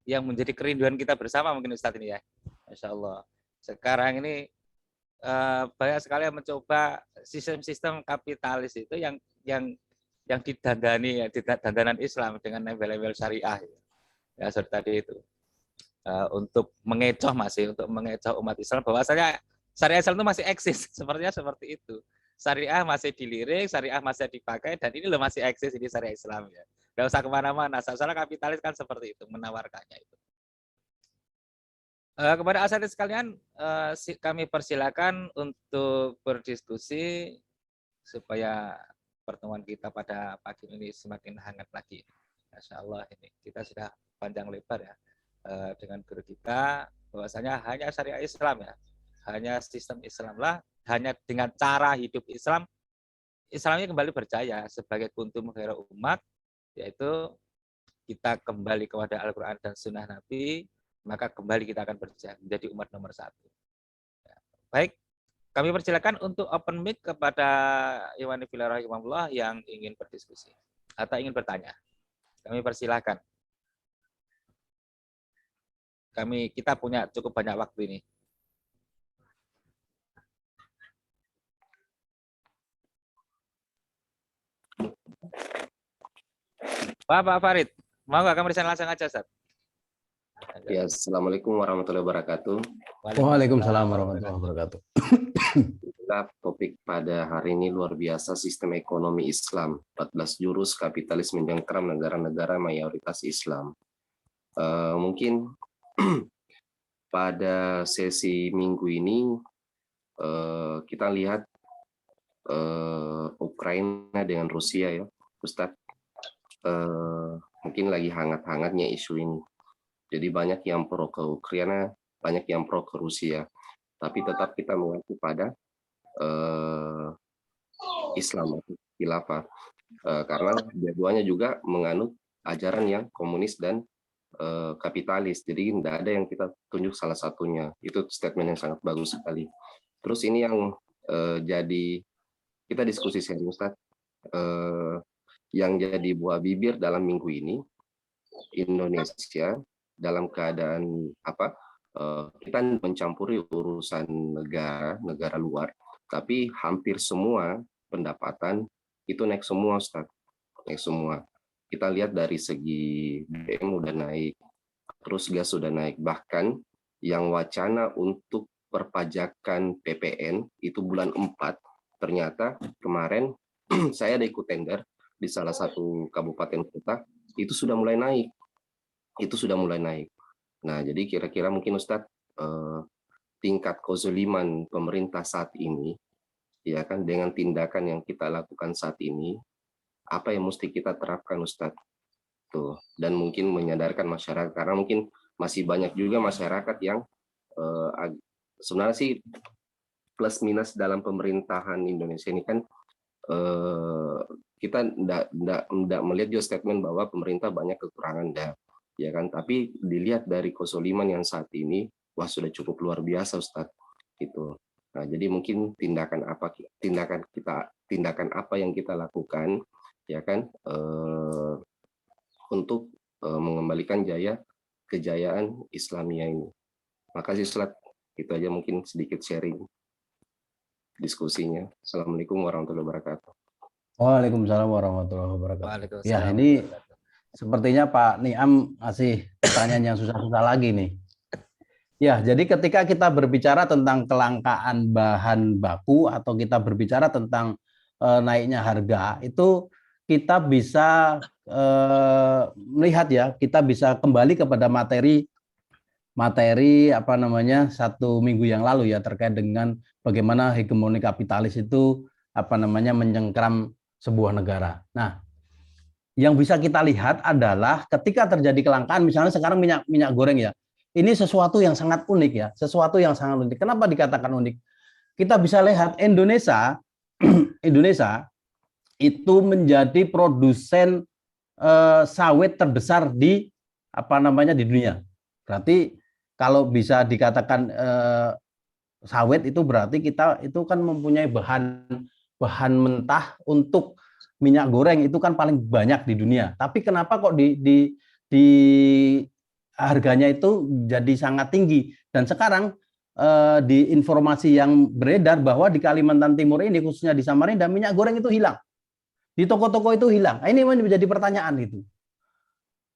yang menjadi kerinduan kita bersama mungkin Ustadz ini ya. Masya Allah. Sekarang ini banyak sekali yang mencoba sistem-sistem kapitalis itu yang didandani, dandanan Islam dengan label-label syariah. Ya, seperti tadi itu. Untuk mengecoh umat Islam bahwasanya syariah Islam itu masih eksis, sepertinya seperti itu. Syariah masih dilirik, syariah masih dipakai, dan ini loh masih eksis ini syariah Islam ya. Nggak usah kemana-mana, soalnya kapitalis kan seperti itu, menawarkannya itu. Kepada asatidz sekalian, kami persilakan untuk berdiskusi supaya pertemuan kita pada pagi ini semakin hangat lagi. Masya Allah, ini kita sudah panjang lebar ya dengan guru kita, bahwasanya hanya syariah Islam ya, hanya sistem Islam lah, hanya dengan cara hidup Islam, Islamnya kembali berjaya sebagai kuntum khairu umat, yaitu kita kembali kepada Al-Quran dan Sunnah Nabi, maka kembali kita akan berjaya menjadi umat nomor 1. Ya. Baik, Kami persilakan untuk open mic kepada Iwani Filar rahimahullah yang ingin berdiskusi atau ingin bertanya. Kami persilakan. Kita punya cukup banyak waktu ini. Pak Farid, mau nggak kami langsung aja, Ustaz? Ya, Assalamualaikum warahmatullahi wabarakatuh. Waalaikumsalam warahmatullahi wabarakatuh. Topik pada hari ini luar biasa, sistem ekonomi Islam, 14 jurus kapitalis mencengkeram negara-negara mayoritas Islam. Mungkin pada sesi minggu ini kita lihat Ukraina dengan Rusia ya, Ustadz. Mungkin lagi hangat-hangatnya isu ini. Jadi banyak yang pro ke Ukraina, banyak yang pro ke Rusia. Tapi tetap kita mengacu pada Islam atau khilafah. Karena dua-duanya juga menganut ajaran yang komunis dan kapitalis. Jadi tidak ada yang kita tunjuk salah satunya. Itu statement yang sangat bagus sekali. Terus ini yang jadi kita diskusi serius, Ustaz. Yang jadi buah bibir dalam minggu ini, Indonesia dalam keadaan apa? Kita mencampuri urusan negara luar, tapi hampir semua pendapatan itu naik semua, Ustaz. Naik semua. Kita lihat dari segi BBM udah naik, terus gas sudah naik. Bahkan yang wacana untuk perpajakan PPN itu bulan 4, ternyata kemarin saya ada ikut tender di salah satu kabupaten kota, itu sudah mulai naik. Itu sudah mulai naik. Nah, jadi kira-kira mungkin Ustadz, tingkat kezaliman pemerintah saat ini, ya kan, dengan tindakan yang kita lakukan saat ini, apa yang mesti kita terapkan, Ustadz? Tuh, dan mungkin menyadarkan masyarakat, karena mungkin masih banyak juga masyarakat yang sebenarnya sih plus minus dalam pemerintahan Indonesia ini kan, kita tidak melihat juga statement bahwa pemerintah banyak kekurangan, ya kan, tapi dilihat dari kezaliman yang saat ini, wah sudah cukup luar biasa, Ustadz, gitu. Nah, jadi mungkin tindakan apa yang kita lakukan, ya kan, untuk mengembalikan kejayaan Islamiyah ini. Makasih, Ustadz. Itu aja mungkin sedikit sharing diskusinya. Assalamualaikum warahmatullahi wabarakatuh. Waalaikumsalam warahmatullahi wabarakatuh. Waalaikumsalam. Ya, ini sepertinya Pak Niam ngasih pertanyaan yang susah-susah lagi nih. Ya, jadi ketika kita berbicara tentang kelangkaan bahan baku atau kita berbicara tentang naiknya harga, itu kita bisa melihat ya, kita bisa kembali kepada materi apa namanya 1 minggu yang lalu ya, terkait dengan bagaimana hegemoni kapitalis itu apa namanya menyengkram sebuah negara. Nah, yang bisa kita lihat adalah ketika terjadi kelangkaan, misalnya sekarang minyak goreng ya, ini sesuatu yang sangat unik ya, sesuatu yang sangat unik. Kenapa dikatakan unik? Kita bisa lihat Indonesia itu menjadi produsen sawit terbesar di apa namanya di dunia. Berarti kalau bisa dikatakan sawit itu berarti kita itu kan mempunyai bahan mentah untuk minyak goreng itu kan paling banyak di dunia. Tapi kenapa kok di harganya itu jadi sangat tinggi? Dan sekarang di informasi yang beredar bahwa di Kalimantan Timur ini khususnya di Samarinda minyak goreng itu hilang. Di toko-toko itu hilang. Nah, ini menjadi pertanyaan itu.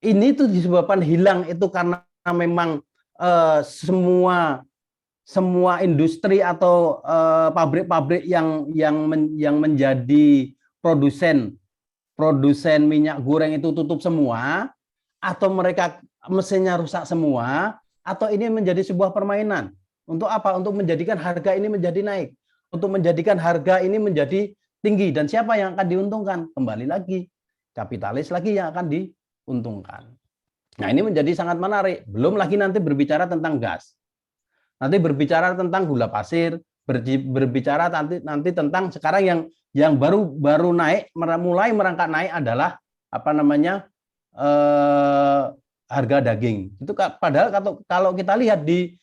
Ini tuh disebabkan hilang itu karena memang semua industri atau pabrik-pabrik yang menjadi produsen minyak goreng itu tutup semua, atau mereka mesinnya rusak semua, atau ini menjadi sebuah permainan. Untuk apa? Untuk menjadikan harga ini menjadi naik, untuk menjadikan harga ini menjadi tinggi. Dan siapa yang akan diuntungkan? Kembali lagi, kapitalis lagi yang akan diuntungkan. Nah, ini menjadi sangat menarik. Belum lagi nanti berbicara tentang gas. Nanti berbicara tentang gula pasir, berbicara nanti tentang sekarang yang baru naik, mulai merangkak naik adalah apa namanya harga daging. Itu padahal kalau kita lihat di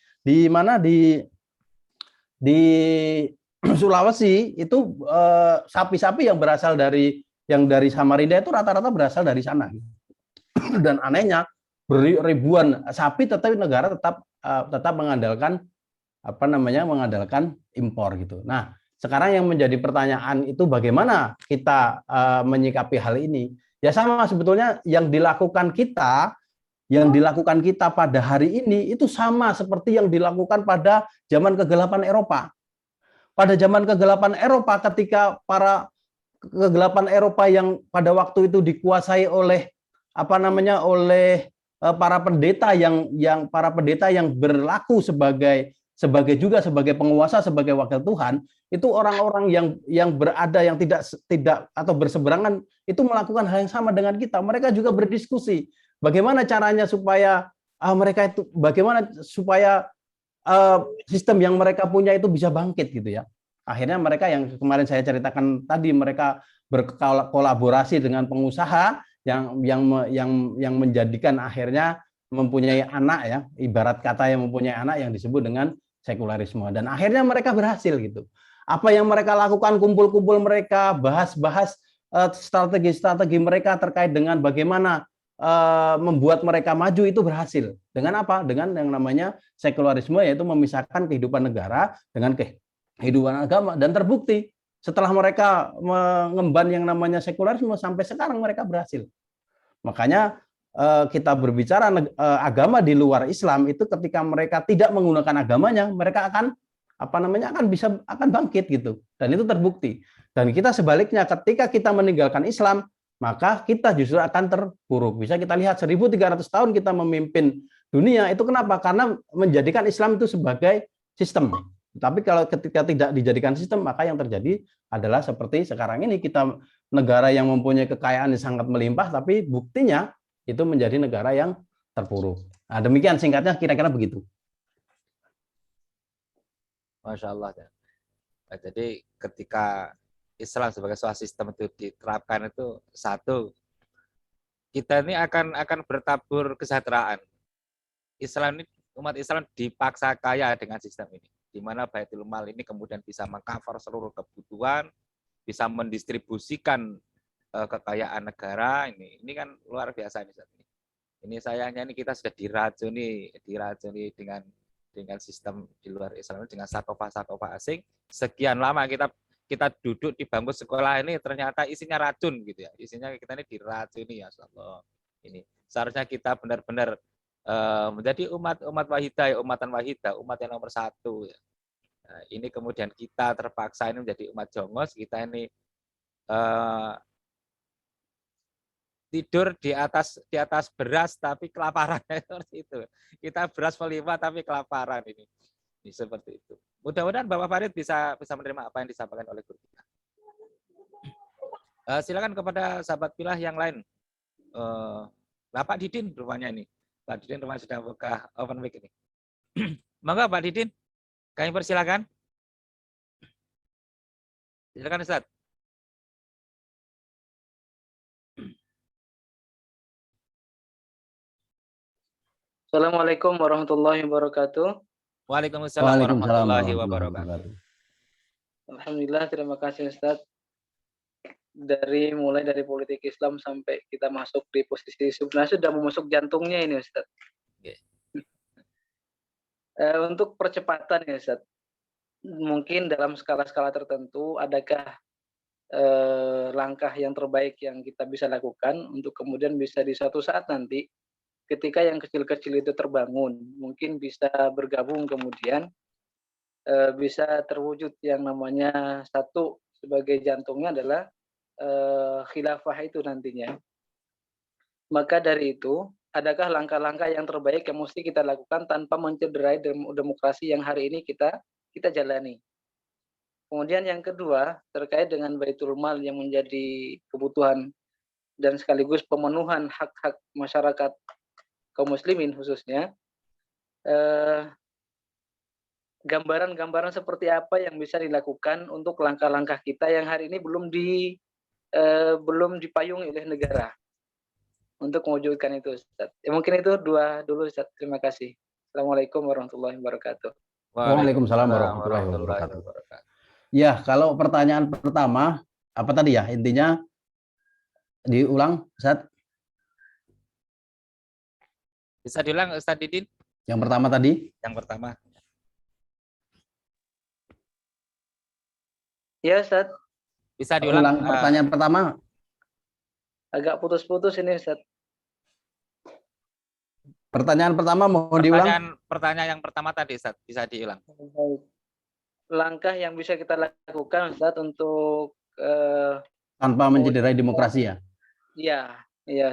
Sulawesi itu sapi-sapi yang berasal dari Samarinda itu rata-rata berasal dari sana. Dan anehnya ribuan sapi tetapi negara tetap mengandalkan mengandalkan impor gitu. Nah, sekarang yang menjadi pertanyaan itu bagaimana kita menyikapi hal ini? Ya sama sebetulnya yang dilakukan kita pada hari ini itu sama seperti yang dilakukan pada zaman kegelapan Eropa. Pada zaman kegelapan Eropa ketika para kegelapan Eropa yang pada waktu itu dikuasai oleh para pendeta yang berlaku sebagai penguasa, sebagai wakil Tuhan, itu orang-orang yang berada yang tidak atau berseberangan itu melakukan hal yang sama dengan kita. Mereka juga berdiskusi bagaimana caranya supaya sistem yang mereka punya itu bisa bangkit gitu ya. Akhirnya mereka yang kemarin saya ceritakan tadi, mereka berkolaborasi dengan pengusaha yang menjadikan akhirnya mempunyai anak ya, ibarat kata yang mempunyai anak yang disebut dengan sekularisme, dan akhirnya mereka berhasil gitu. Apa yang mereka lakukan, kumpul-kumpul mereka, bahas-bahas strategi-strategi mereka terkait dengan bagaimana membuat mereka maju itu berhasil. Dengan apa? Dengan yang namanya sekularisme, yaitu memisahkan kehidupan negara dengan kehidupan agama, dan terbukti setelah mereka mengemban yang namanya sekularisme sampai sekarang mereka berhasil. Makanya kita berbicara agama di luar Islam itu ketika mereka tidak menggunakan agamanya, mereka akan akan bangkit gitu. Dan itu terbukti. Dan kita sebaliknya, ketika kita meninggalkan Islam, maka kita justru akan terpuruk. Bisa kita lihat 1300 tahun kita memimpin dunia, itu kenapa? Karena menjadikan Islam itu sebagai sistem. Tapi kalau ketika tidak dijadikan sistem, maka yang terjadi adalah seperti sekarang ini, kita negara yang mempunyai kekayaan yang sangat melimpah, tapi buktinya itu menjadi negara yang terpuruk. Nah, demikian singkatnya kira-kira begitu. Masya Allah. Jadi ketika Islam sebagai suatu sistem itu diterapkan, itu satu, kita ini akan bertabur kesejahteraan. Umat Islam dipaksa kaya dengan sistem ini, di mana Baitul Mal ini kemudian bisa mengcover seluruh kebutuhan, bisa mendistribusikan kekayaan negara. Ini kan luar biasa ini. Ini sayangnya ini kita sudah diracuni dengan sistem di luar Islam, dengan sakofa asing. Sekian lama kita duduk di bangku sekolah ini, ternyata isinya racun gitu ya. Isinya kita ini diracuni, ya Allah. Ini seharusnya kita benar-benar menjadi umat wahidah, umatan wahidah, umat yang nomor satu ya. Nah, ini kemudian kita terpaksa ini menjadi umat jongos, kita ini tidur di atas beras tapi kelaparan, seperti itu. Kita beras melimpah tapi kelaparan ini seperti itu. Mudah-mudahan Bapak Farid bisa menerima apa yang disampaikan oleh guru kita. Silakan kepada sahabat pilah yang lain. Pak Didin rupanya ini. Pak Didin rupanya sudah buka open mic ini. Monggo Pak Didin, kami persilakan. Silakan Ustaz. Assalamualaikum warahmatullahi wabarakatuh. Waalaikumsalam warahmatullahi wabarakatuh. Alhamdulillah, terima kasih Ustaz. Mulai dari politik Islam sampai kita masuk di posisi sebenarnya sudah memasuk jantungnya ini Ustaz. Okay. Untuk percepatan ya Ustaz, mungkin dalam skala-skala tertentu adakah langkah yang terbaik yang kita bisa lakukan untuk kemudian bisa di suatu saat nanti ketika yang kecil-kecil itu terbangun, mungkin bisa bergabung kemudian bisa terwujud yang namanya satu sebagai jantungnya adalah khilafah itu nantinya. Maka dari itu, adakah langkah-langkah yang terbaik yang mesti kita lakukan tanpa mencederai demokrasi yang hari ini kita jalani. Kemudian yang kedua, terkait dengan Baitul Mal yang menjadi kebutuhan dan sekaligus pemenuhan hak-hak masyarakat kaum muslimin khususnya, gambaran-gambaran seperti apa yang bisa dilakukan untuk langkah-langkah kita yang hari ini belum dipayungi oleh negara untuk mewujudkan itu Ustaz. Ya, mungkin itu dua dulu Ustaz. Terima kasih. Assalamualaikum warahmatullahi wabarakatuh. Waalaikumsalam warahmatullahi wabarakatuh. Ya, kalau pertanyaan pertama, apa tadi ya? Intinya diulang, Ustaz. Bisa diulang Ustaz Didin? Yang pertama tadi. Yang pertama. Ya, Ustaz. Bisa diulang. Ulang pertanyaan pertama. Agak putus-putus ini, Ustaz. Pertanyaan pertama mohon diulang. Pertanyaan yang pertama tadi, Ustaz. Bisa diulang. Langkah yang bisa kita lakukan, Ustaz, untuk Tanpa mencederai demokrasi ya? Iya,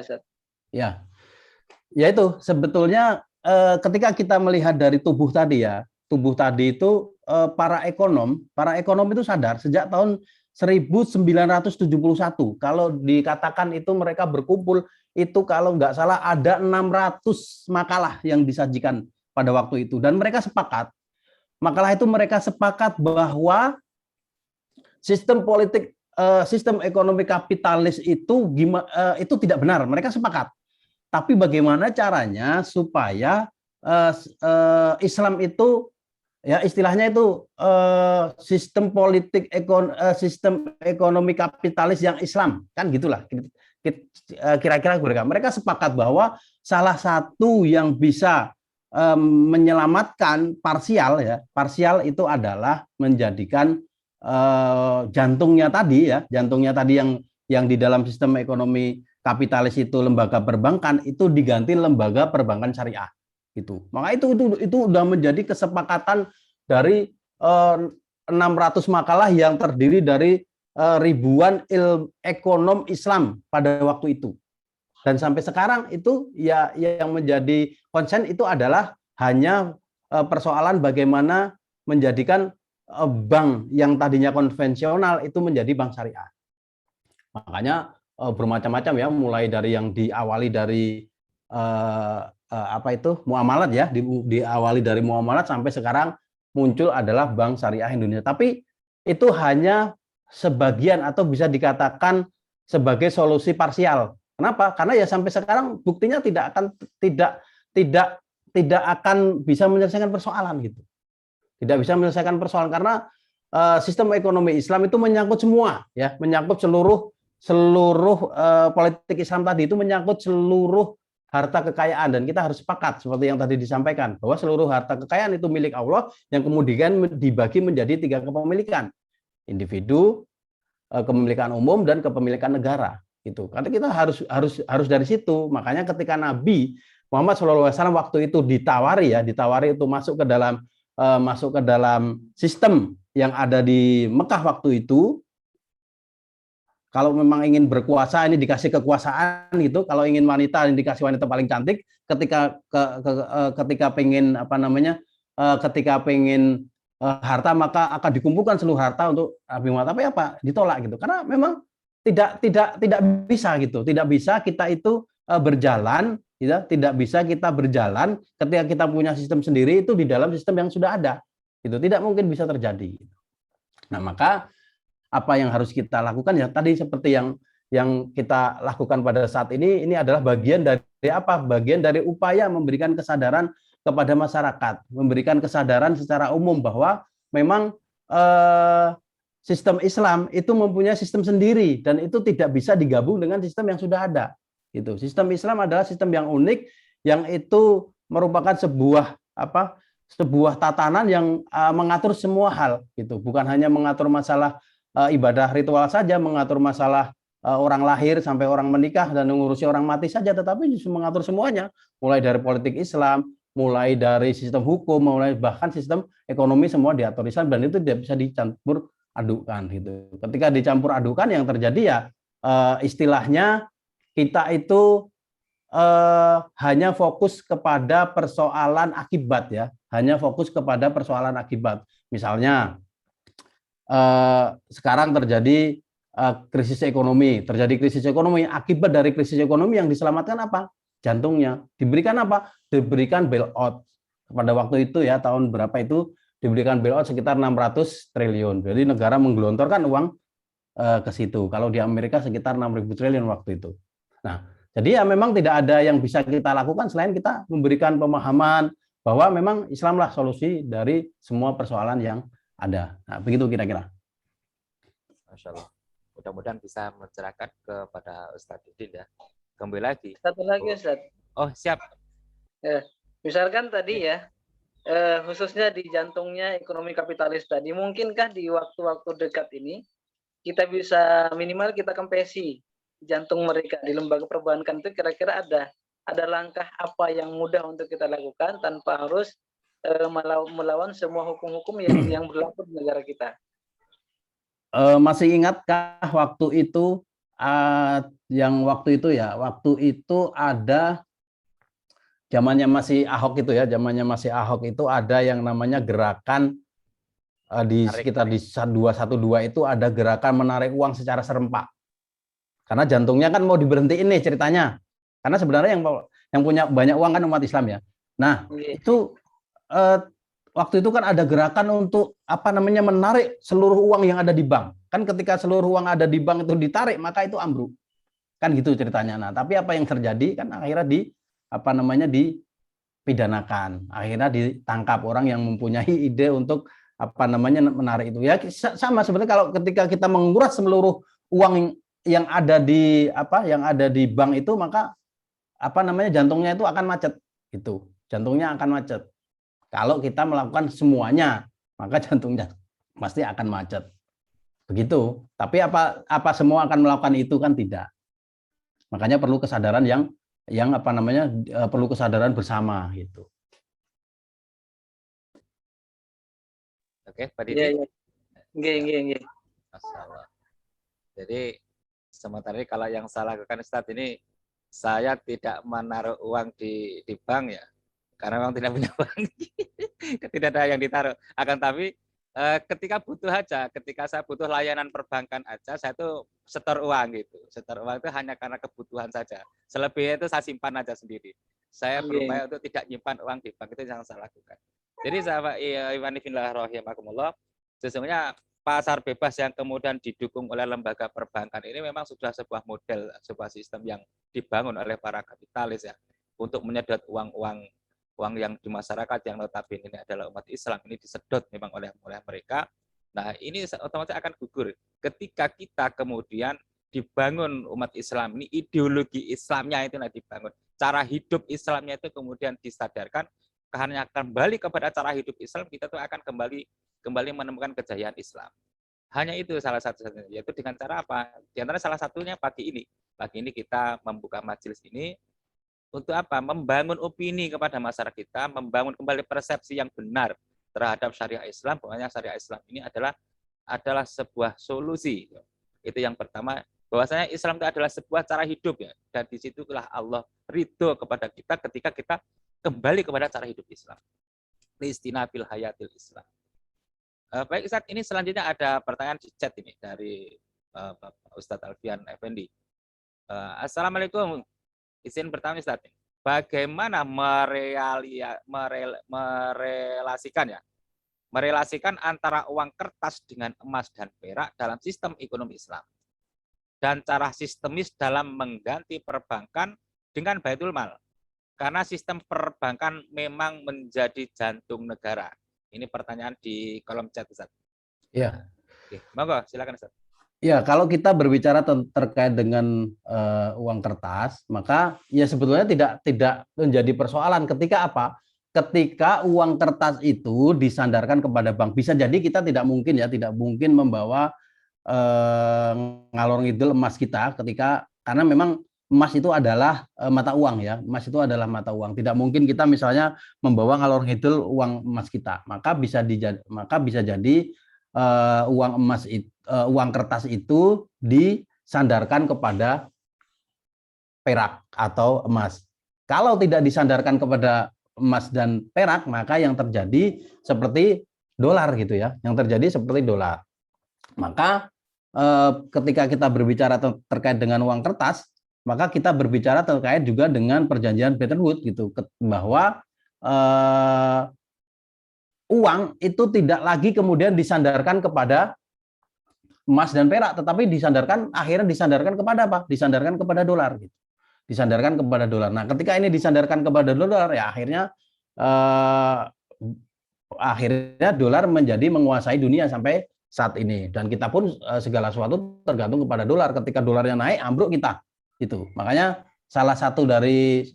Ustaz. Ya, ya itu sebetulnya ketika kita melihat dari tubuh tadi ya, tubuh tadi itu para ekonom itu sadar sejak tahun 1971 kalau dikatakan itu mereka berkumpul itu kalau nggak salah ada 600 makalah yang disajikan pada waktu itu dan mereka sepakat makalah itu mereka sepakat bahwa sistem politik sistem ekonomi kapitalis itu tidak benar, mereka sepakat. Tapi bagaimana caranya supaya Islam itu ya istilahnya itu sistem politik sistem ekonomi kapitalis yang Islam kan gitulah kira-kira mereka sepakat bahwa salah satu yang bisa menyelamatkan parsial itu adalah menjadikan jantungnya tadi yang di dalam sistem ekonomi kapitalis itu lembaga perbankan itu diganti lembaga perbankan syariah gitu. Maka itu sudah menjadi kesepakatan dari 600 makalah yang terdiri dari ribuan ekonom Islam pada waktu itu. Dan sampai sekarang itu ya yang menjadi konsen itu adalah hanya persoalan bagaimana menjadikan bank yang tadinya konvensional itu menjadi bank syariah. Makanya bermacam-macam ya, mulai dari yang diawali dari muamalat ya, diawali dari muamalat sampai sekarang muncul adalah Bank Syariah Indonesia. Tapi itu hanya sebagian atau bisa dikatakan sebagai solusi parsial. Kenapa? Karena ya sampai sekarang buktinya tidak akan bisa menyelesaikan persoalan gitu. Tidak bisa menyelesaikan persoalan karena sistem ekonomi Islam itu menyangkut semua ya, menyangkut seluruh politik Islam tadi itu menyangkut seluruh harta kekayaan dan kita harus sepakat seperti yang tadi disampaikan bahwa seluruh harta kekayaan itu milik Allah yang kemudian dibagi menjadi 3 kepemilikan, individu, kepemilikan umum dan kepemilikan negara gitu. Karena kita harus dari situ. Makanya ketika Nabi Muhammad SAW waktu itu ditawari itu masuk ke dalam sistem yang ada di Mekah waktu itu. Kalau memang ingin berkuasa ini dikasih kekuasaan gitu. Kalau ingin wanita ini dikasih wanita paling cantik. Ketika pengen harta maka akan dikumpulkan seluruh harta untuk Nabi Muhammad. Tapi apa? Ditolak gitu. Karena memang tidak bisa gitu. Tidak bisa kita itu berjalan. Tidak bisa kita berjalan ketika kita punya sistem sendiri itu di dalam sistem yang sudah ada. Itu tidak mungkin bisa terjadi. Nah maka apa yang harus kita lakukan ya tadi seperti yang kita lakukan pada saat ini adalah bagian dari apa? Bagian dari upaya memberikan kesadaran kepada masyarakat, memberikan kesadaran secara umum bahwa memang sistem Islam itu mempunyai sistem sendiri dan itu tidak bisa digabung dengan sistem yang sudah ada. Gitu. Sistem Islam adalah sistem yang unik yang itu merupakan sebuah tatanan yang mengatur semua hal gitu, bukan hanya mengatur masalah ibadah ritual saja, mengatur masalah orang lahir sampai orang menikah dan mengurusi orang mati saja, tetapi justru mengatur semuanya, mulai dari politik Islam, mulai dari sistem hukum, mulai bahkan sistem ekonomi semua diatur Islam dan itu tidak bisa dicampur adukan gitu. Ketika dicampur adukan yang terjadi ya istilahnya kita itu hanya fokus kepada persoalan akibat ya, hanya fokus kepada persoalan akibat. Misalnya sekarang terjadi krisis ekonomi, akibat dari krisis ekonomi yang diselamatkan apa? Jantungnya. Diberikan apa? Diberikan bailout. Pada waktu itu ya tahun berapa itu diberikan bailout sekitar 600 triliun. Jadi negara menggelontorkan uang ke situ. Kalau di Amerika sekitar 6.000 triliun waktu itu. Nah, jadi ya memang tidak ada yang bisa kita lakukan selain kita memberikan pemahaman bahwa memang Islamlah solusi dari semua persoalan yang ada. Nah, begitu kira-kira. Masya Allah. Mudah-mudahan bisa mencerahkan kepada Ustadz Didin ya. Kembali lagi. Satu lagi Ustadz. Oh siap. Ya, misalkan tadi ya, khususnya di jantungnya ekonomi kapitalis tadi, mungkinkah di waktu-waktu dekat ini kita bisa minimal kita kempesi jantung mereka di lembaga perbankan itu, kira-kira ada langkah apa yang mudah untuk kita lakukan tanpa harus melawan semua hukum-hukum yang berlaku di negara kita. Masih ingatkah waktu itu waktu itu ada zamannya masih Ahok itu ada yang namanya gerakan di sekitar di 212 itu ada gerakan menarik uang secara serempak. Karena jantungnya kan mau diberhentiin nih ceritanya. Karena sebenarnya yang punya banyak uang kan umat Islam ya. Nah, itu waktu itu kan ada gerakan untuk menarik seluruh uang yang ada di bank. Kan ketika seluruh uang ada di bank itu ditarik, maka itu ambruk. Kan gitu ceritanya. Nah, tapi apa yang terjadi kan akhirnya dipidanakan. Akhirnya ditangkap orang yang mempunyai ide untuk menarik itu. Ya sama sebenarnya kalau ketika kita menguras seluruh uang yang ada di bank itu, maka jantungnya itu akan macet. Itu. Jantungnya akan macet. Kalau kita melakukan semuanya, maka jantungnya pasti akan macet. Begitu. Tapi apa semua akan melakukan itu kan tidak. Makanya perlu kesadaran perlu kesadaran bersama gitu. Oke, Pak Didi. Iya. Masalah. Jadi sementara ini kalau yang saya lakukan Ustadz ini, saya tidak menaruh uang di bank ya. Karena memang tidak punya bank, tidak ada yang ditaruh. Akan tapi ketika saya butuh layanan perbankan aja, saya tuh setor uang gitu. Setor uang itu hanya karena kebutuhan saja. Selebihnya itu saya simpan aja sendiri. Saya berupaya untuk tidak nyimpan uang di bank, itu yang saya lakukan. Jadi sahabat Iwanifillah, sesungguhnya pasar bebas yang kemudian didukung oleh lembaga perbankan ini memang sudah sebuah model, sebuah sistem yang dibangun oleh para kapitalis ya, untuk menyedot uang yang di masyarakat yang notabene ini adalah umat Islam, ini disedot memang oleh mereka. Nah, ini otomatis akan gugur ketika kita kemudian dibangun umat Islam ini, ideologi Islamnya itu dibangun, cara hidup Islamnya itu kemudian disadarkan, karena kembali kepada cara hidup Islam, kita tuh akan kembali menemukan kejayaan Islam. Hanya itu salah satunya, yaitu dengan cara apa? Di antara salah satunya pagi ini kita membuka majelis ini untuk apa? Membangun opini kepada masyarakat kita, membangun kembali persepsi yang benar terhadap syariah Islam, bahwasanya syariah Islam ini adalah sebuah solusi. Itu yang pertama, bahwasanya Islam itu adalah sebuah cara hidup ya, dan disitulah Allah ridho kepada kita ketika kita kembali kepada cara hidup Islam. Listinabil hayatil Islam. Baik Ustaz, ini selanjutnya ada pertanyaan di chat ini dari Bapak Ustadz Alfian Effendi. Assalamualaikum. Izin bertanya Ustaz, bagaimana merelasikan antara uang kertas dengan emas dan perak dalam sistem ekonomi Islam, dan cara sistemis dalam mengganti perbankan dengan baitul mal, karena sistem perbankan memang menjadi jantung negara. Ini pertanyaan di kolom chat Ustaz. Iya. Oke, monggo silakan Ustaz. Ya, kalau kita berbicara terkait dengan uang kertas, maka ya sebetulnya tidak menjadi persoalan ketika apa? Ketika uang kertas itu disandarkan kepada bank. Bisa jadi kita tidak mungkin membawa ngalor ngidul emas kita karena memang emas itu adalah mata uang ya. Emas itu adalah mata uang. Tidak mungkin kita misalnya membawa ngalor ngidul uang emas kita. Maka bisa jadi uang kertas itu disandarkan kepada perak atau emas. Kalau tidak disandarkan kepada emas dan perak, maka yang terjadi seperti dolar gitu ya. Yang terjadi seperti dolar. Maka ketika kita berbicara terkait dengan uang kertas, maka kita berbicara terkait juga dengan perjanjian Bretton Woods gitu, bahwa uang itu tidak lagi kemudian disandarkan kepada emas dan perak, tetapi akhirnya disandarkan kepada apa? Disandarkan kepada dolar gitu. Disandarkan kepada dolar. Nah, ketika ini disandarkan kepada dolar ya akhirnya dolar menjadi menguasai dunia sampai saat ini. Dan kita pun segala sesuatu tergantung kepada dolar. Ketika dolarnya naik, ambruk kita. Itu. Makanya salah satu dari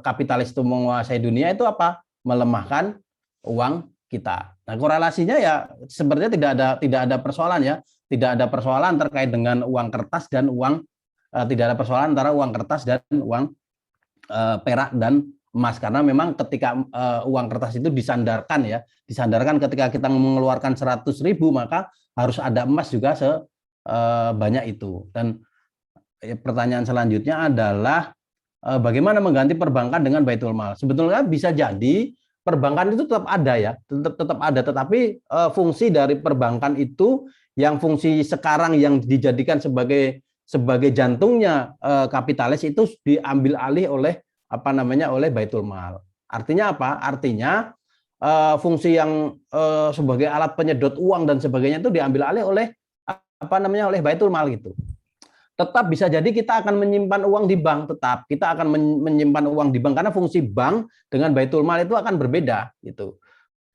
kapitalis itu menguasai dunia itu apa? Melemahkan uang kita. Nah, korelasinya ya sebenarnya tidak ada persoalan ya. Tidak ada persoalan terkait dengan uang kertas dan uang tidak ada persoalan antara uang kertas dan uang perak dan emas, karena memang ketika uang kertas itu disandarkan ketika kita mengeluarkan 100.000 maka harus ada emas juga sebanyak itu. Dan pertanyaan selanjutnya adalah bagaimana mengganti perbankan dengan Baitul Mal. Sebetulnya bisa jadi perbankan itu tetap ada ya, tetap ada, tetapi fungsi dari perbankan itu yang fungsi sekarang yang dijadikan sebagai jantungnya kapitalis itu diambil alih oleh oleh Baitul Mal. Artinya apa? Artinya fungsi yang sebagai alat penyedot uang dan sebagainya itu diambil alih oleh oleh Baitul Mal gitu. Tetap bisa jadi kita akan menyimpan uang di bank, tetap kita akan menyimpan uang di bank karena fungsi bank dengan Baitul Mal itu akan berbeda gitu.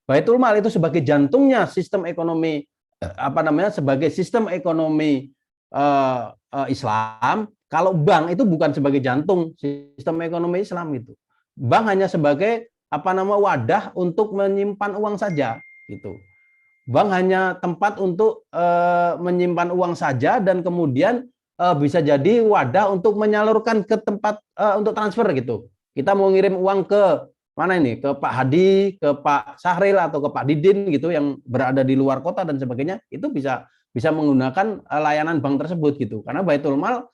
Baitul Mal itu sebagai jantungnya sistem ekonomi sebagai sistem ekonomi Islam, kalau bank itu bukan sebagai jantung sistem ekonomi Islam itu. Bank hanya sebagai wadah untuk menyimpan uang saja gitu. Bank hanya tempat untuk menyimpan uang saja dan kemudian bisa jadi wadah untuk menyalurkan ke tempat untuk transfer gitu. Kita mau ngirim uang ke mana ini? Ke Pak Hadi, ke Pak Sahril atau ke Pak Didin gitu yang berada di luar kota dan sebagainya, itu bisa menggunakan layanan bank tersebut gitu. Karena Baitul Mal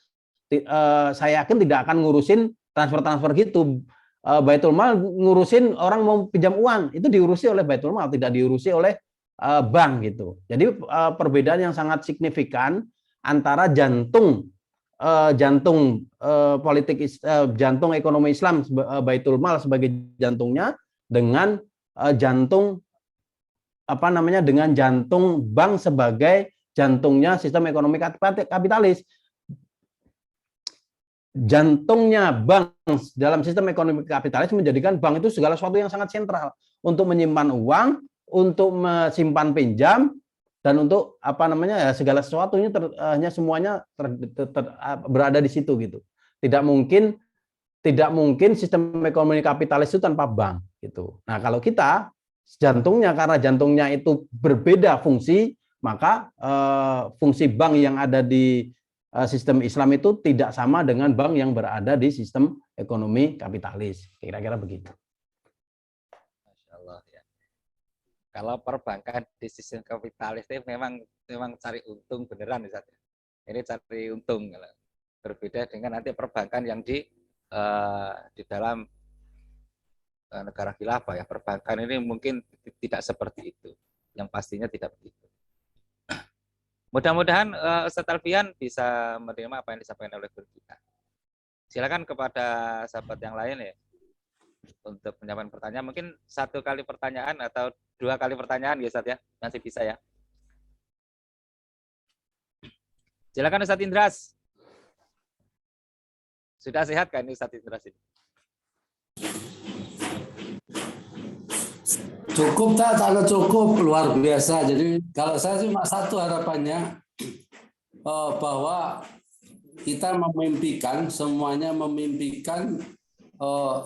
saya yakin tidak akan ngurusin transfer gitu. Baitul Mal ngurusin orang mau pinjam uang, itu diurusi oleh Baitul Mal, tidak diurusi oleh bank gitu. Jadi perbedaan yang sangat signifikan antara jantung jantung ekonomi Islam Baitul Mal sebagai jantungnya dengan jantung dengan jantung bank sebagai jantungnya sistem ekonomi kapitalis. Jantungnya bank dalam sistem ekonomi kapitalis menjadikan bank itu segala sesuatu yang sangat sentral untuk menyimpan uang, untuk menyimpan pinjam, dan untuk segala sesuatunya semuanya berada di situ gitu. Tidak mungkin sistem ekonomi kapitalis itu tanpa bank gitu. Nah, kalau kita karena jantungnya itu berbeda fungsi, maka fungsi bank yang ada di sistem Islam itu tidak sama dengan bank yang berada di sistem ekonomi kapitalis. Kira-kira begitu. Masya Allah ya. Kalau perbankan di sistem kapitalis itu memang cari untung beneran Ustaz. Ini cari untung. Berbeda dengan nanti perbankan yang di dalam negara khilafah ya. Perbankan ini mungkin tidak seperti itu. Yang pastinya tidak begitu. Mudah-mudahan Ustaz Alfian bisa menerima apa yang disampaikan oleh guru kita. Silakan kepada sahabat yang lain ya untuk menyampaikan pertanyaan. Mungkin 1 kali pertanyaan atau 2 kali pertanyaan ya Ustaz ya, masih bisa ya. Silakan Ustaz Indras. Sudah sehat kan Ustaz Indras ini? Cukup tak? Kalau cukup luar biasa. Jadi kalau saya cuma satu harapannya bahwa kita semuanya memimpikan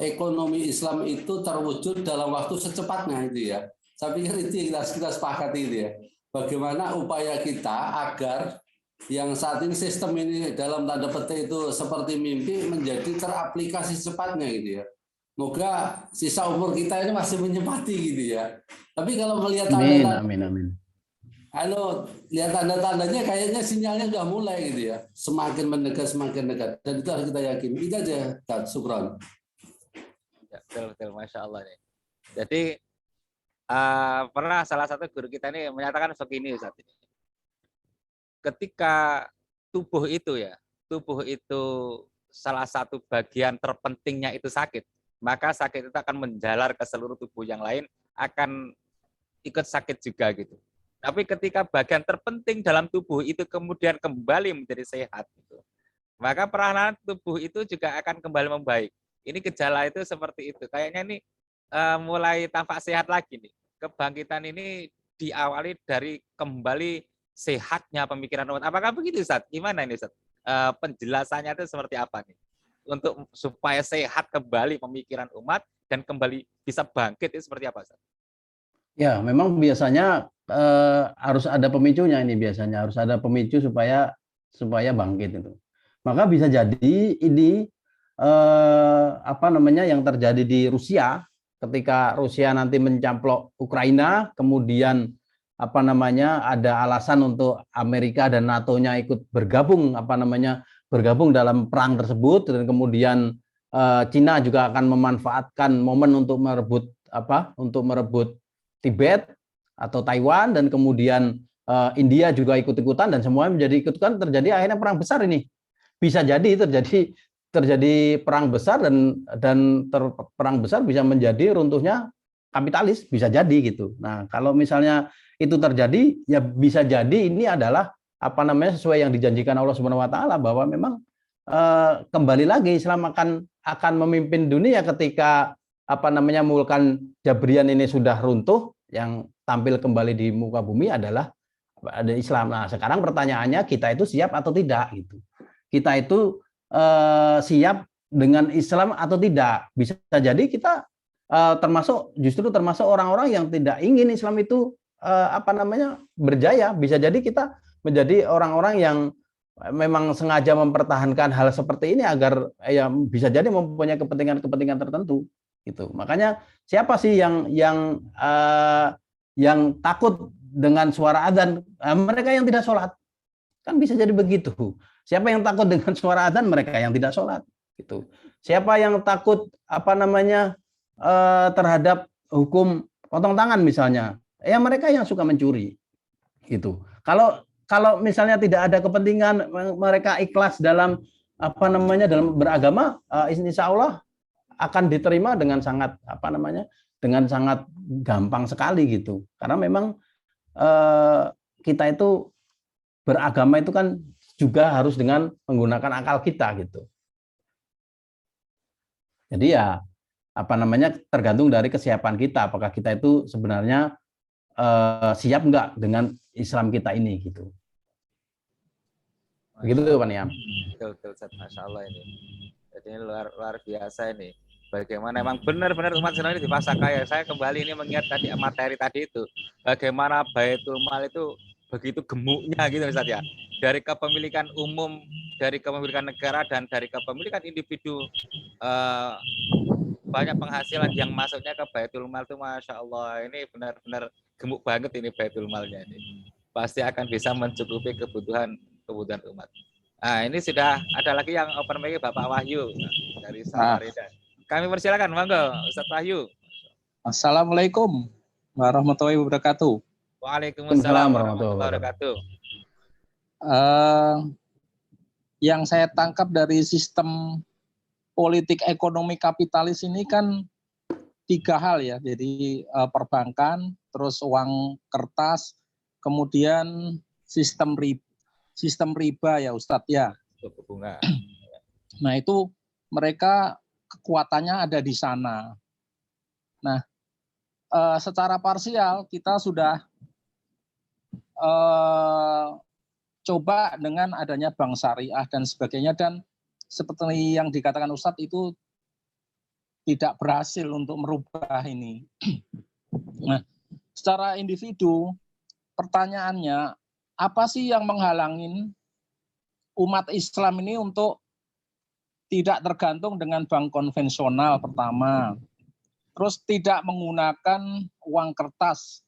ekonomi Islam itu terwujud dalam waktu secepatnya itu ya. Saya pikir itu yang kita sepakati itu ya. Bagaimana upaya kita agar yang saat ini sistem ini dalam tanda petik itu seperti mimpi menjadi teraplikasi secepatnya gitu ya. Moga sisa umur kita ini masih menyempati gitu ya. Tapi kalau melihat Amin. Lihat tanda-tandanya kayaknya sinyalnya sudah mulai gitu ya. Semakin mendekat. Dan itu harus kita yakini. Itu aja, Syukron. Ya, betul, Masya Allah nih. Jadi pernah salah satu guru kita ini menyatakan begini Ustaz. Ketika tubuh itu salah satu bagian terpentingnya itu sakit, maka sakit itu akan menjalar ke seluruh tubuh yang lain, akan ikut sakit juga gitu. Tapi ketika bagian terpenting dalam tubuh itu kemudian kembali menjadi sehat, gitu, maka peranan tubuh itu juga akan kembali membaik. Ini gejala itu seperti itu. Kayaknya ini mulai tampak sehat lagi nih. Kebangkitan ini diawali dari kembali sehatnya pemikiran umat. Apakah begitu, Ustaz? Gimana ini, Ustaz? Penjelasannya itu seperti apa nih? Untuk supaya sehat kembali pemikiran umat dan kembali bisa bangkit itu seperti apa, Ustaz? Ya, memang biasanya harus ada pemicunya ini biasanya, harus ada pemicu supaya bangkit itu. Maka bisa jadi ini apa namanya yang terjadi di Rusia ketika Rusia nanti mencamplok Ukraina, kemudian apa namanya ada alasan untuk Amerika dan NATO-nya ikut bergabung dalam perang tersebut, dan kemudian Cina juga akan memanfaatkan momen untuk merebut Tibet atau Taiwan, dan kemudian India juga ikut-ikutan, dan semuanya menjadi ikut-ikutan, terjadi akhirnya perang besar ini. Bisa jadi terjadi perang besar, dan perang besar bisa menjadi runtuhnya kapitalis, bisa jadi gitu. Nah, kalau misalnya itu terjadi, ya bisa jadi ini adalah sesuai yang dijanjikan Allah Subhanahu wa taala, bahwa memang kembali lagi Islam akan memimpin dunia ketika Mulkan Jabrian ini sudah runtuh, yang tampil kembali di muka bumi adalah ada Islam. Nah, sekarang pertanyaannya, kita itu siap atau tidak gitu. Kita itu siap dengan Islam atau tidak. Bisa jadi kita termasuk orang-orang yang tidak ingin Islam itu berjaya. Bisa jadi kita menjadi orang-orang yang memang sengaja mempertahankan hal seperti ini agar ya bisa jadi mempunyai kepentingan tertentu gitu. Makanya siapa sih yang takut dengan suara adzan? Mereka yang tidak sholat, kan bisa jadi begitu. Siapa yang takut dengan suara adzan? Mereka yang tidak sholat gitu. Siapa yang takut terhadap hukum potong tangan misalnya? Ya mereka yang suka mencuri gitu. Kalau misalnya tidak ada kepentingan, mereka ikhlas dalam dalam beragama, insya Allah akan diterima dengan sangat gampang sekali gitu. Karena memang kita itu beragama itu kan juga harus dengan menggunakan akal kita gitu. Jadi ya tergantung dari kesiapan kita, apakah kita itu sebenarnya siap nggak dengan Islam kita ini gitu. Begitu Pak Niam. Betul, Masya Allah ini. Jadi ini luar biasa ini. Bagaimana memang benar-benar umat Islam ini dipaksa kaya. Saya kembali ini mengingat tadi materi tadi itu. Bagaimana Baitul Mal itu begitu gemuknya gitu Ustaz ya. Dari kepemilikan umum, dari kepemilikan negara, dan dari kepemilikan individu, banyak penghasilan yang masuknya ke Baitul Mal itu, Masya Allah. Ini benar-benar gemuk banget ini Baitul Malnya ini. Pasti akan bisa mencukupi kebutuhan umat. Nah, ini sudah ada lagi yang open mic, Bapak Wahyu dari Samarinda. Kami persilakan, monggo Ustaz Wahyu. Assalamualaikum warahmatullahi wabarakatuh. Waalaikumsalam warahmatullahi wabarakatuh. Yang saya tangkap dari sistem politik ekonomi kapitalis ini kan 3 hal ya. Jadi perbankan, terus uang kertas, kemudian sistem riba ya Ustadz ya. Bunga. Nah itu mereka kekuatannya ada di sana. Nah secara parsial kita sudah coba dengan adanya bank syariah dan sebagainya, dan seperti yang dikatakan Ustadz itu tidak berhasil untuk merubah ini. Nah secara individu pertanyaannya, apa sih yang menghalangin umat Islam ini untuk tidak tergantung dengan bank konvensional pertama, terus tidak menggunakan uang kertas,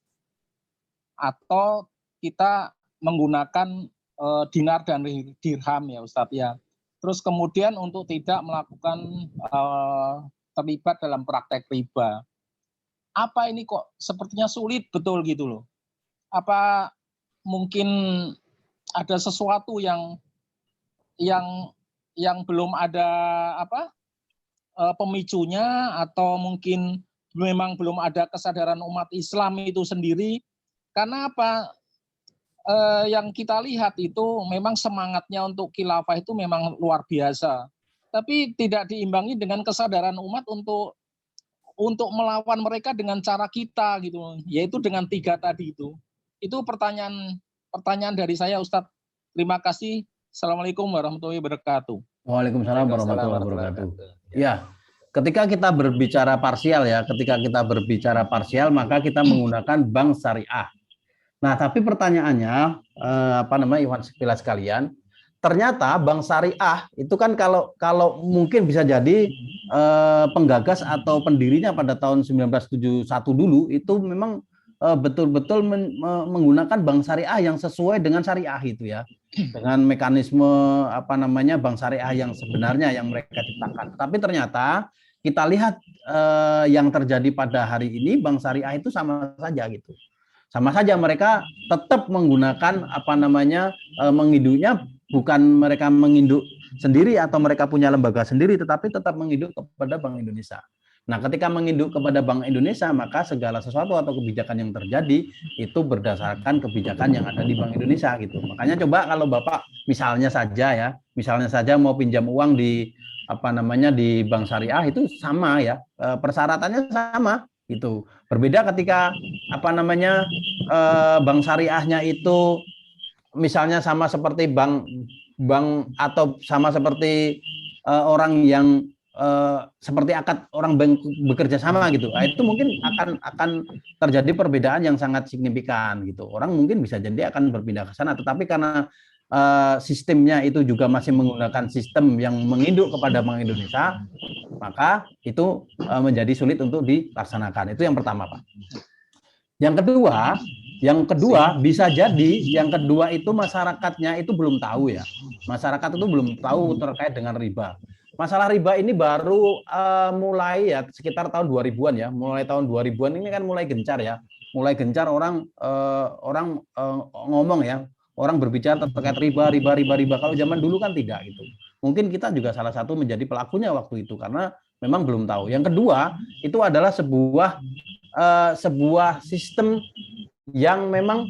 atau kita menggunakan dinar dan dirham ya Ustadz ya. Terus kemudian untuk tidak melakukan terlibat dalam praktek riba. Apa ini kok sepertinya sulit betul gitu loh. Apa mungkin ada sesuatu yang belum ada pemicunya, atau mungkin memang belum ada kesadaran umat Islam itu sendiri. Karena apa? Yang kita lihat itu memang semangatnya untuk khilafah itu memang luar biasa, tapi tidak diimbangi dengan kesadaran umat untuk untuk melawan mereka dengan cara kita gitu, yaitu dengan 3 tadi itu. Itu pertanyaan dari saya, Ustadz. Terima kasih. Assalamualaikum warahmatullahi wabarakatuh. Waalaikumsalam warahmatullahi wabarakatuh. Ya, ketika kita berbicara parsial maka kita menggunakan bank syariah. Nah, tapi pertanyaannya Iwan Sekilas sekalian, ternyata bank syariah itu kan kalau mungkin bisa jadi penggagas atau pendirinya pada tahun 1971 dulu itu memang betul-betul menggunakan bank syariah yang sesuai dengan syariah itu ya, dengan mekanisme bank syariah yang sebenarnya yang mereka ciptakan. Tapi ternyata kita lihat yang terjadi pada hari ini, bank syariah itu sama saja gitu. Sama saja mereka tetap menggunakan menginduknya bukan mereka menginduk sendiri atau mereka punya lembaga sendiri, tetapi tetap menginduk kepada Bank Indonesia. Nah, ketika menginduk kepada Bank Indonesia, maka segala sesuatu atau kebijakan yang terjadi itu berdasarkan kebijakan yang ada di Bank Indonesia gitu. Makanya coba kalau Bapak misalnya saja mau pinjam uang di di bank syariah itu sama ya, persyaratannya sama gitu. Berbeda ketika bank syariahnya itu misalnya sama seperti bank atau sama seperti orang yang seperti akad orang bank bekerja sama gitu. Nah, itu mungkin akan terjadi perbedaan yang sangat signifikan gitu. Orang mungkin bisa jadi akan berpindah ke sana, tetapi karena sistemnya itu juga masih menggunakan sistem yang menginduk kepada Bank Indonesia, maka itu menjadi sulit untuk dilaksanakan. Itu yang pertama, Pak. Yang kedua bisa jadi yang kedua itu masyarakatnya itu belum tahu ya. Masyarakat itu belum tahu terkait dengan riba. Masalah riba ini baru mulai ya sekitar tahun 2000-an ya. Mulai tahun 2000-an ini kan mulai gencar ya. Mulai gencar orang ngomong ya. Orang berbicara terkait riba. Kalau zaman dulu kan tidak gitu. Mungkin kita juga salah satu menjadi pelakunya waktu itu karena memang belum tahu. Yang kedua itu adalah sebuah sistem yang memang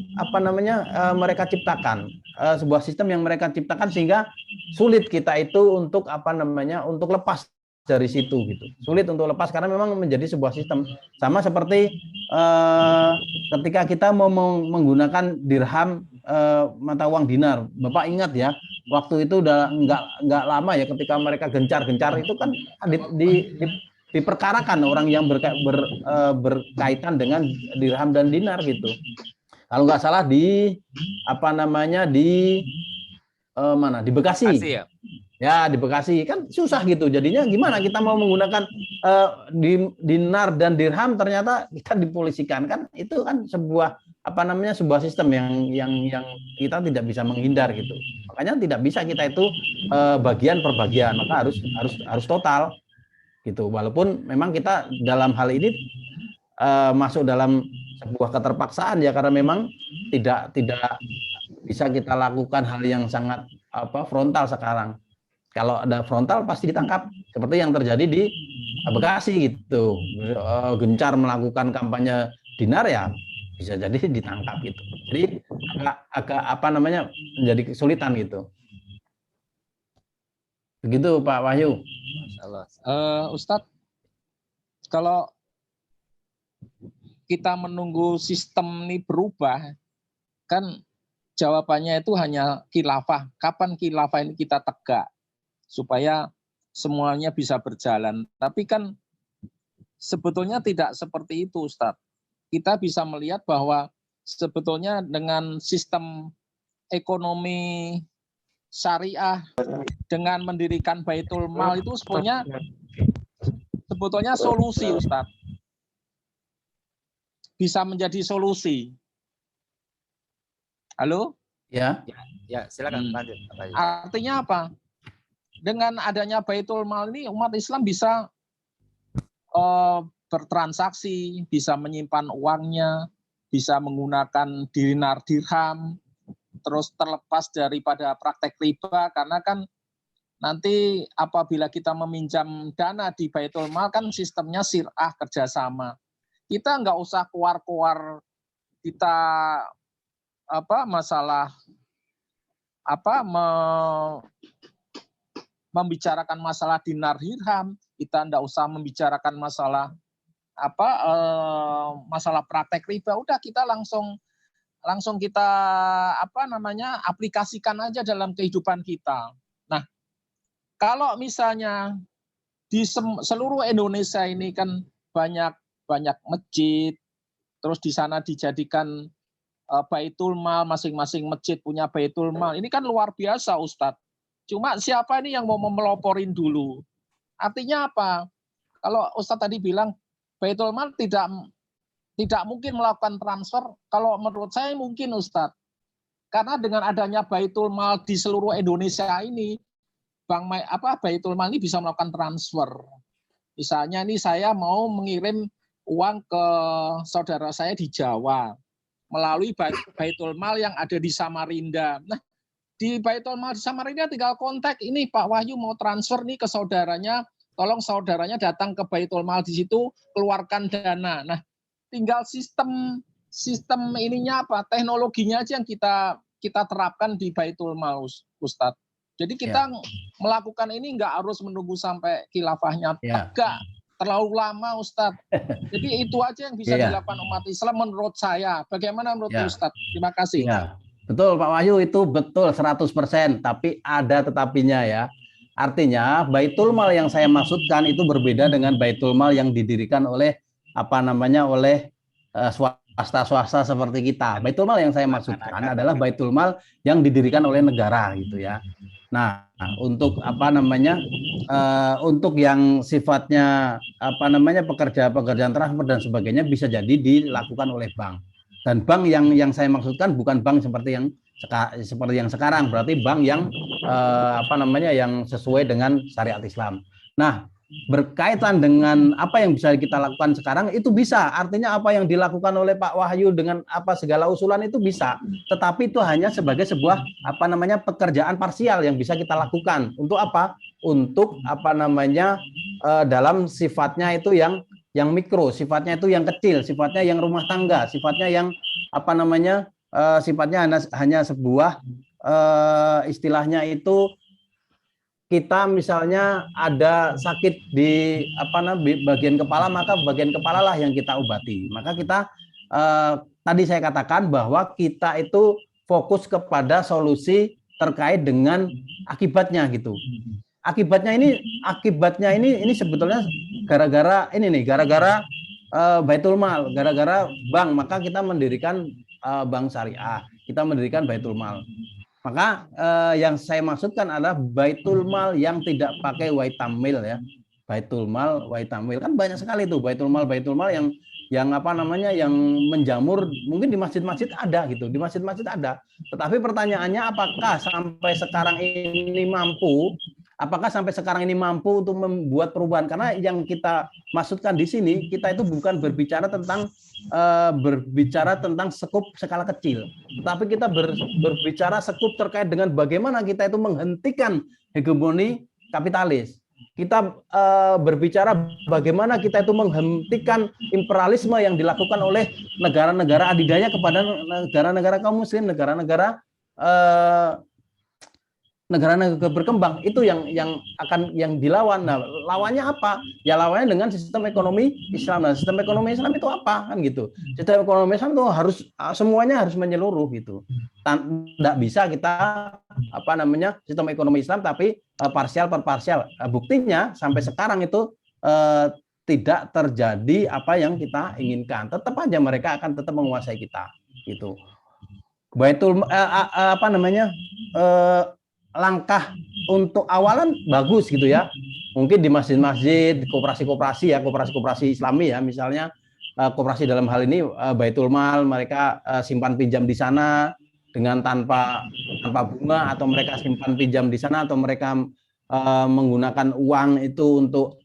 mereka ciptakan, sebuah sistem yang mereka ciptakan sehingga sulit kita itu untuk untuk lepas dari situ gitu. Sulit untuk lepas karena memang menjadi sebuah sistem. Sama seperti ketika kita mau menggunakan dirham mata uang dinar. Bapak ingat ya, waktu itu udah nggak lama ya ketika mereka gencar-gencar itu kan diperkarakan orang yang berkaitan dengan dirham dan dinar gitu. Kalau nggak salah di di Bekasi. Ya di Bekasi kan susah gitu. Jadinya gimana kita mau menggunakan dinar dan dirham ternyata kita dipolisikan kan itu kan sebuah sebuah sistem yang kita tidak bisa menghindar gitu. Makanya tidak bisa kita itu bagian per bagian, maka harus total gitu. Walaupun memang kita dalam hal ini masuk dalam sebuah keterpaksaan ya karena memang tidak bisa kita lakukan hal yang sangat frontal sekarang. Kalau ada frontal pasti ditangkap seperti yang terjadi di Bekasi gitu. Gencar melakukan kampanye dinar ya bisa jadi ditangkap gitu. Jadi agak menjadi kesulitan gitu. Begitu Pak Wahyu. Ustadz, kalau kita menunggu sistem ini berubah, kan jawabannya itu hanya khilafah. Kapan khilafah ini kita tegak supaya semuanya bisa berjalan. Tapi kan sebetulnya tidak seperti itu, Ustadz. Kita bisa melihat bahwa sebetulnya dengan sistem ekonomi syariah dengan mendirikan Baitul Mal itu sebetulnya solusi, Ustadz. Bisa menjadi solusi. Halo? Ya, silakan lanjut. Artinya apa? Dengan adanya Baitul Mal ini umat Islam bisa bertransaksi, bisa menyimpan uangnya, bisa menggunakan dinar dirham, terus terlepas daripada praktek riba, karena kan nanti apabila kita meminjam dana di Baitul Mal kan sistemnya sirah kerjasama. Kita nggak usah keluar-keluar kita membicarakan masalah dinar dirham, kita nggak usah membicarakan masalah masalah praktek riba, udah kita langsung kita aplikasikan aja dalam kehidupan kita. Nah, kalau misalnya di seluruh Indonesia ini kan banyak masjid, terus di sana dijadikan baitul mal, masing-masing masjid punya baitul mal. Ini kan luar biasa, Ustadz. Cuma siapa ini yang mau memeloporin dulu? Artinya apa? Kalau Ustadz tadi bilang baitul mal tidak mungkin melakukan transfer. Kalau menurut saya mungkin, Ustadz. Karena dengan adanya baitul mal di seluruh Indonesia ini, baitul mal ini bisa melakukan transfer. Misalnya ini saya mau mengirim uang ke saudara saya di Jawa melalui baitul mal yang ada di Samarinda. Nah, di baitul mal di Samarinda tinggal kontak, ini Pak Wahyu mau transfer nih ke saudaranya, tolong saudaranya datang ke baitul mal di situ, keluarkan dana. Nah, tinggal sistem ininya apa, teknologinya aja yang kita terapkan di baitul mal, Ustadz. Jadi kita melakukan ini nggak harus menunggu sampai khilafahnya tegak, terlalu lama, Ustadz. Jadi itu aja yang bisa dilakukan umat Islam menurut saya. Bagaimana menurut Ustadz? Terima kasih. Ya, betul Pak Wahyu, itu betul 100%, tapi ada tetapinya ya. Artinya baitul mal yang saya maksudkan itu berbeda dengan baitul mal yang didirikan oleh oleh swasta seperti kita. Baitul mal yang saya maksudkan adalah baitul mal yang didirikan oleh negara gitu ya. Nah, untuk untuk yang sifatnya pekerjaan transfer dan sebagainya bisa jadi dilakukan oleh bank. Dan bank yang saya maksudkan bukan bank seperti yang sekarang, berarti bank yang yang sesuai dengan syariat Islam. Nah, berkaitan dengan apa yang bisa kita lakukan sekarang itu bisa, artinya apa yang dilakukan oleh Pak Wahyu dengan segala usulan itu bisa, tetapi itu hanya sebagai sebuah pekerjaan parsial yang bisa kita lakukan. Untuk apa? Untuk dalam sifatnya itu yang mikro, sifatnya itu yang kecil, sifatnya yang rumah tangga, sifatnya yang sifatnya hanya sebuah istilahnya itu, kita misalnya ada sakit di bagian kepala, maka bagian kepala lah yang kita obati. Maka kita tadi saya katakan bahwa kita itu fokus kepada solusi terkait dengan akibatnya gitu. Akibatnya ini sebetulnya gara-gara baitul mal, gara-gara bank, maka kita mendirikan bank syariah, kita mendirikan baitul mal. Maka yang saya maksudkan adalah baitul mal yang tidak pakai waitamil ya. Baitul mal, waitamil, kan banyak sekali tuh baitul mal yang yang menjamur, mungkin di masjid-masjid ada gitu, di masjid-masjid ada. Tetapi pertanyaannya, apakah sampai sekarang ini mampu untuk membuat perubahan? Karena yang kita maksudkan di sini, kita itu bukan berbicara tentang skup skala kecil, tetapi kita berbicara skup terkait dengan bagaimana kita itu menghentikan hegemoni kapitalis. Kita berbicara bagaimana kita itu menghentikan imperialisme yang dilakukan oleh negara-negara adidaya kepada negara-negara kaum muslim, negara-negara berkembang. Itu yang dilawan. Nah, lawannya apa? Ya lawannya dengan sistem ekonomi Islam. Nah, sistem ekonomi Islam itu apa kan gitu? Sistem ekonomi Islam itu harus semuanya harus menyeluruh gitu. Tidak bisa kita sistem ekonomi Islam tapi parsial per parsial. Buktinya sampai sekarang itu tidak terjadi apa yang kita inginkan. Tetap aja mereka akan tetap menguasai kita gitu. Baitul langkah untuk awalan bagus gitu ya, mungkin di masjid-masjid, koperasi-koperasi ya, koperasi-koperasi Islami ya, misalnya koperasi dalam hal ini baitul mal, mereka simpan pinjam di sana dengan tanpa bunga, atau mereka simpan pinjam di sana, atau mereka menggunakan uang itu untuk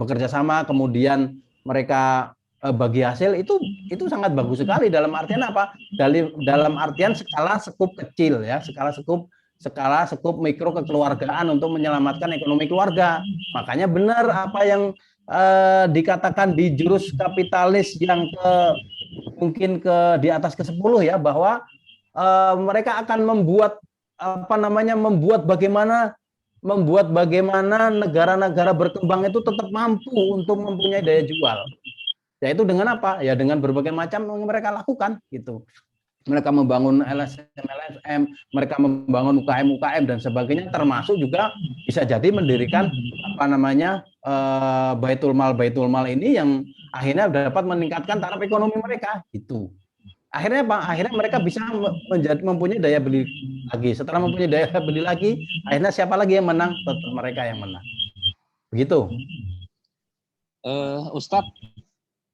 bekerja sama, kemudian mereka bagi hasil. Itu sangat bagus sekali. Dalam artian apa? Dalam artian skala skup kecil ya, skala skup mikro kekeluargaan untuk menyelamatkan ekonomi keluarga. Makanya benar apa yang dikatakan di jurus kapitalis yang mungkin di atas ke-10 ya, bahwa mereka akan membuat bagaimana negara-negara berkembang itu tetap mampu untuk mempunyai daya jual. Yaitu dengan apa? Ya dengan berbagai macam yang mereka lakukan gitu. Mereka membangun LSM, mereka membangun UKM dan sebagainya, termasuk juga bisa jadi mendirikan apa namanya baitul mal ini yang akhirnya dapat meningkatkan taraf ekonomi mereka gitu. Akhirnya apa? Akhirnya mereka bisa mempunyai daya beli lagi. Setelah mempunyai daya beli lagi, akhirnya siapa lagi yang menang? Tetap mereka yang menang. Begitu. Ustadz,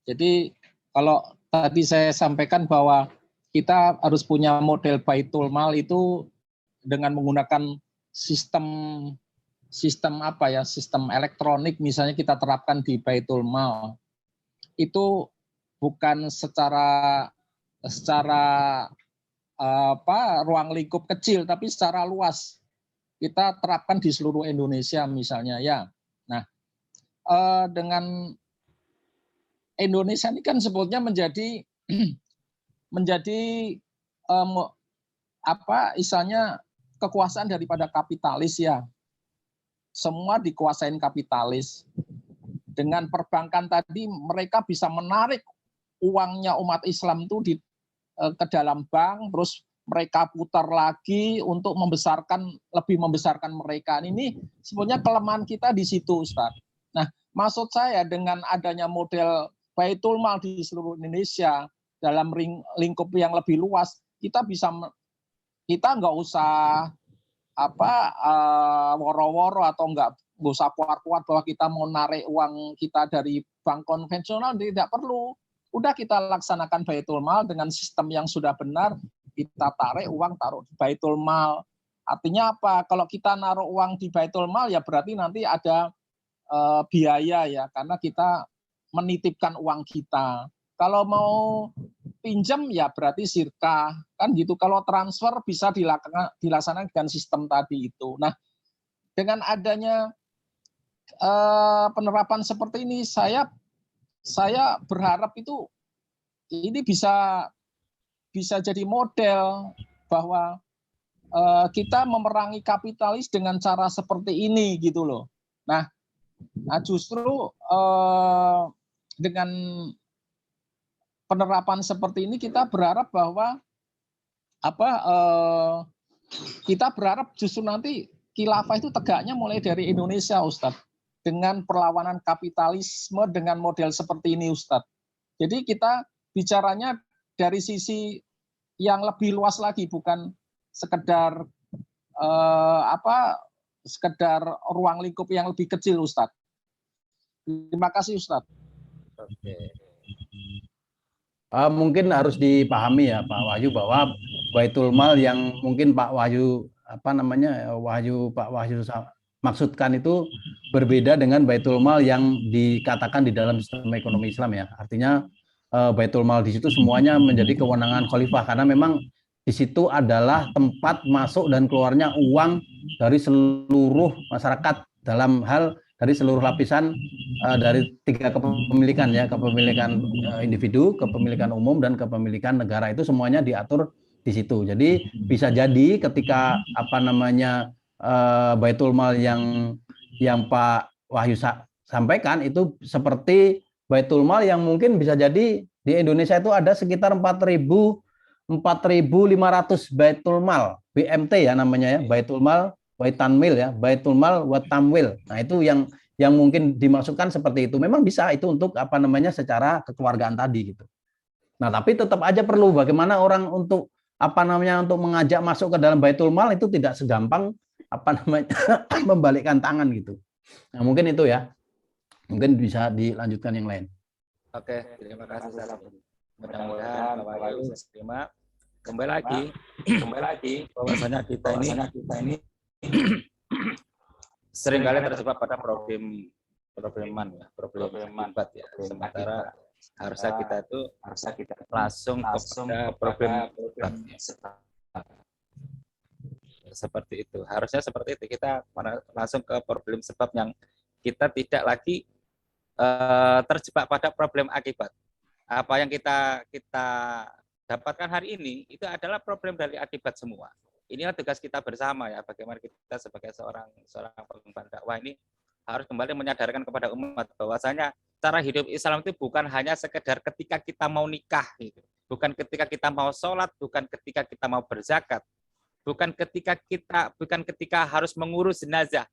jadi kalau tadi saya sampaikan bahwa kita harus punya model baitul mal itu dengan menggunakan sistem apa ya, sistem elektronik misalnya kita terapkan di baitul mal. Itu bukan secara ruang lingkup kecil, tapi secara luas kita terapkan di seluruh Indonesia misalnya ya. Nah, dengan Indonesia ini kan sebetulnya menjadi istilahnya kekuasaan daripada kapitalis ya. Semua dikuasain kapitalis. Dengan perbankan tadi mereka bisa menarik uangnya umat Islam itu ke dalam bank, terus mereka putar lagi untuk lebih membesarkan mereka. Ini sebenarnya kelemahan kita di situ, Ustaz. Nah, maksud saya dengan adanya model baitul mal di seluruh Indonesia dalam lingkup yang lebih luas, kita nggak usah woro-woro atau nggak usah kuat-kuat bahwa kita mau narik uang kita dari bank konvensional, tidak perlu. Udah kita laksanakan baitul mal dengan sistem yang sudah benar, kita tarik uang taruh di baitul mal. Artinya apa? Kalau kita naruh uang di baitul mal ya berarti nanti ada biaya ya, karena kita menitipkan uang kita. Kalau mau pinjam ya berarti sirkah, kan gitu. Kalau transfer bisa dilaksanakan dengan sistem tadi itu. Nah, dengan adanya penerapan seperti ini, saya berharap itu ini bisa jadi model bahwa kita memerangi kapitalis dengan cara seperti ini gitu loh. Nah justru dengan penerapan seperti ini kita berharap bahwa kita berharap justru nanti khilafah itu tegaknya mulai dari Indonesia, Ustadz, dengan perlawanan kapitalisme dengan model seperti ini, Ustadz. Jadi kita bicaranya dari sisi yang lebih luas lagi, bukan sekedar sekedar ruang lingkup yang lebih kecil, Ustadz. Terima kasih, Ustadz. Oke. Mungkin harus dipahami ya Pak Wahyu bahwa baitul mal yang mungkin Pak Wahyu maksudkan itu berbeda dengan baitul mal yang dikatakan di dalam sistem ekonomi Islam ya. Artinya baitul mal di situ semuanya menjadi kewenangan khalifah karena memang di situ adalah tempat masuk dan keluarnya uang dari seluruh masyarakat dalam hal dari seluruh lapisan dari 3 kepemilikan ya, kepemilikan individu, kepemilikan umum dan kepemilikan negara itu semuanya diatur di situ. Jadi bisa jadi ketika baitul mal yang Pak Wahyu sampaikan itu seperti baitul mal yang mungkin bisa jadi di Indonesia itu ada sekitar 4.500 baitul mal, BMT ya namanya ya, baitul mal Waitanmil ya, baitul mal watamwil. Nah, itu yang mungkin dimaksudkan seperti itu. Memang bisa itu untuk secara kekeluargaan tadi gitu. Nah, tapi tetap aja perlu bagaimana orang untuk untuk mengajak masuk ke dalam baitul mal itu tidak segampang membalikkan tangan gitu. Nah, mungkin itu ya. Mungkin bisa dilanjutkan yang lain. Oke, terima kasih Salam. Mudah-mudahan Bapak Wahyu bisa terima. Kembali lagi bahwasanya kita ini seringkali terjebak pada problem akibat ya. Sementara harusnya kita langsung kepada problem akibat ya. Seperti itu. Harusnya seperti itu, kita langsung ke problem sebab yang kita tidak lagi terjebak pada problem akibat. Apa yang kita dapatkan hari ini itu adalah problem dari akibat semua. Inilah tugas kita bersama ya, bagaimana kita sebagai seorang pengemban dakwah ini harus kembali menyadarkan kepada umat bahwasanya cara hidup Islam itu bukan hanya sekedar ketika kita mau nikah, gitu. Bukan ketika kita mau sholat, bukan ketika kita mau berzakat, bukan ketika harus mengurus jenazah.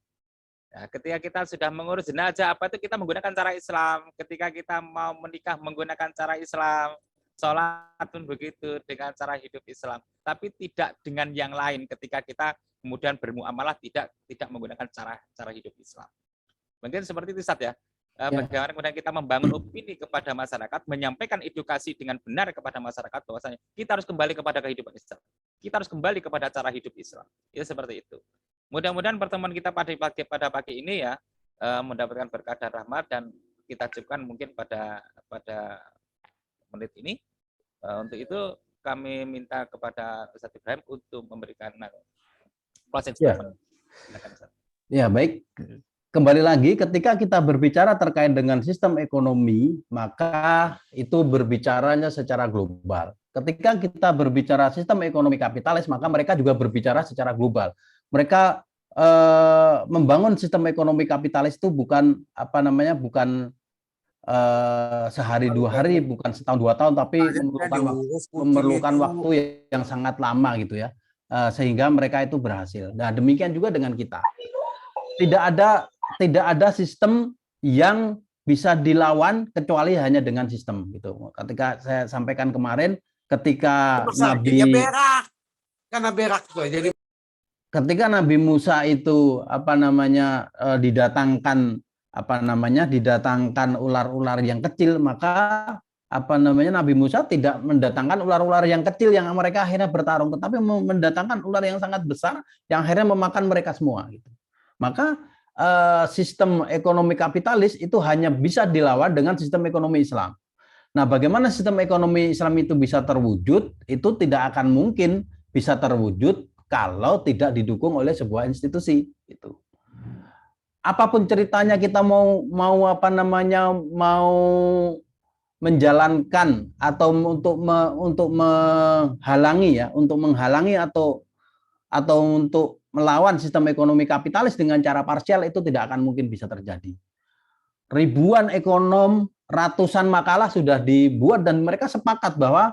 Nah, ketika kita sudah mengurus jenazah, apa itu kita menggunakan cara Islam. Ketika kita mau menikah menggunakan cara Islam, sholat pun begitu dengan cara hidup Islam. Tapi tidak dengan yang lain. Ketika kita kemudian bermuamalah tidak menggunakan cara hidup Islam. Mungkin seperti itu, Ustaz, ya. Bagaimana kemudian kita membangun opini kepada masyarakat, menyampaikan edukasi dengan benar kepada masyarakat bahwasanya kita harus kembali kepada kehidupan Islam. Kita harus kembali kepada cara hidup Islam. Ya seperti itu. Mudah-mudahan pertemuan kita pada pagi ini ya mendapatkan berkah dan rahmat, dan kita cukupkan mungkin pada menit ini. Untuk itu kami minta kepada Ustaz Ibrahim untuk memberikan closing statement. Silakan, Ustaz. Ya, baik. Kembali lagi, ketika kita berbicara terkait dengan sistem ekonomi, maka itu berbicaranya secara global. Ketika kita berbicara sistem ekonomi kapitalis, maka mereka juga berbicara secara global. Mereka membangun sistem ekonomi kapitalis itu bukan bukan sehari dua hari, bukan setahun dua tahun, tapi memerlukan waktu yang sangat lama gitu ya, sehingga mereka itu berhasil. Nah, demikian juga dengan kita. Tidak ada sistem yang bisa dilawan kecuali hanya dengan sistem gitu. Ketika saya sampaikan kemarin, ketika ketika Nabi Musa itu didatangkan ular-ular yang kecil, maka Nabi Musa tidak mendatangkan ular-ular yang kecil yang mereka akhirnya bertarung, tetapi mendatangkan ular yang sangat besar yang akhirnya memakan mereka semua gitu. Maka sistem ekonomi kapitalis itu hanya bisa dilawan dengan sistem ekonomi Islam. Nah, bagaimana sistem ekonomi Islam itu bisa terwujud? Itu tidak akan mungkin bisa terwujud kalau tidak didukung oleh sebuah institusi. Itu. Apapun ceritanya kita mau menjalankan atau untuk menghalangi atau untuk melawan sistem ekonomi kapitalis dengan cara parsial, itu tidak akan mungkin bisa terjadi. Ribuan ekonom, ratusan makalah sudah dibuat dan mereka sepakat bahwa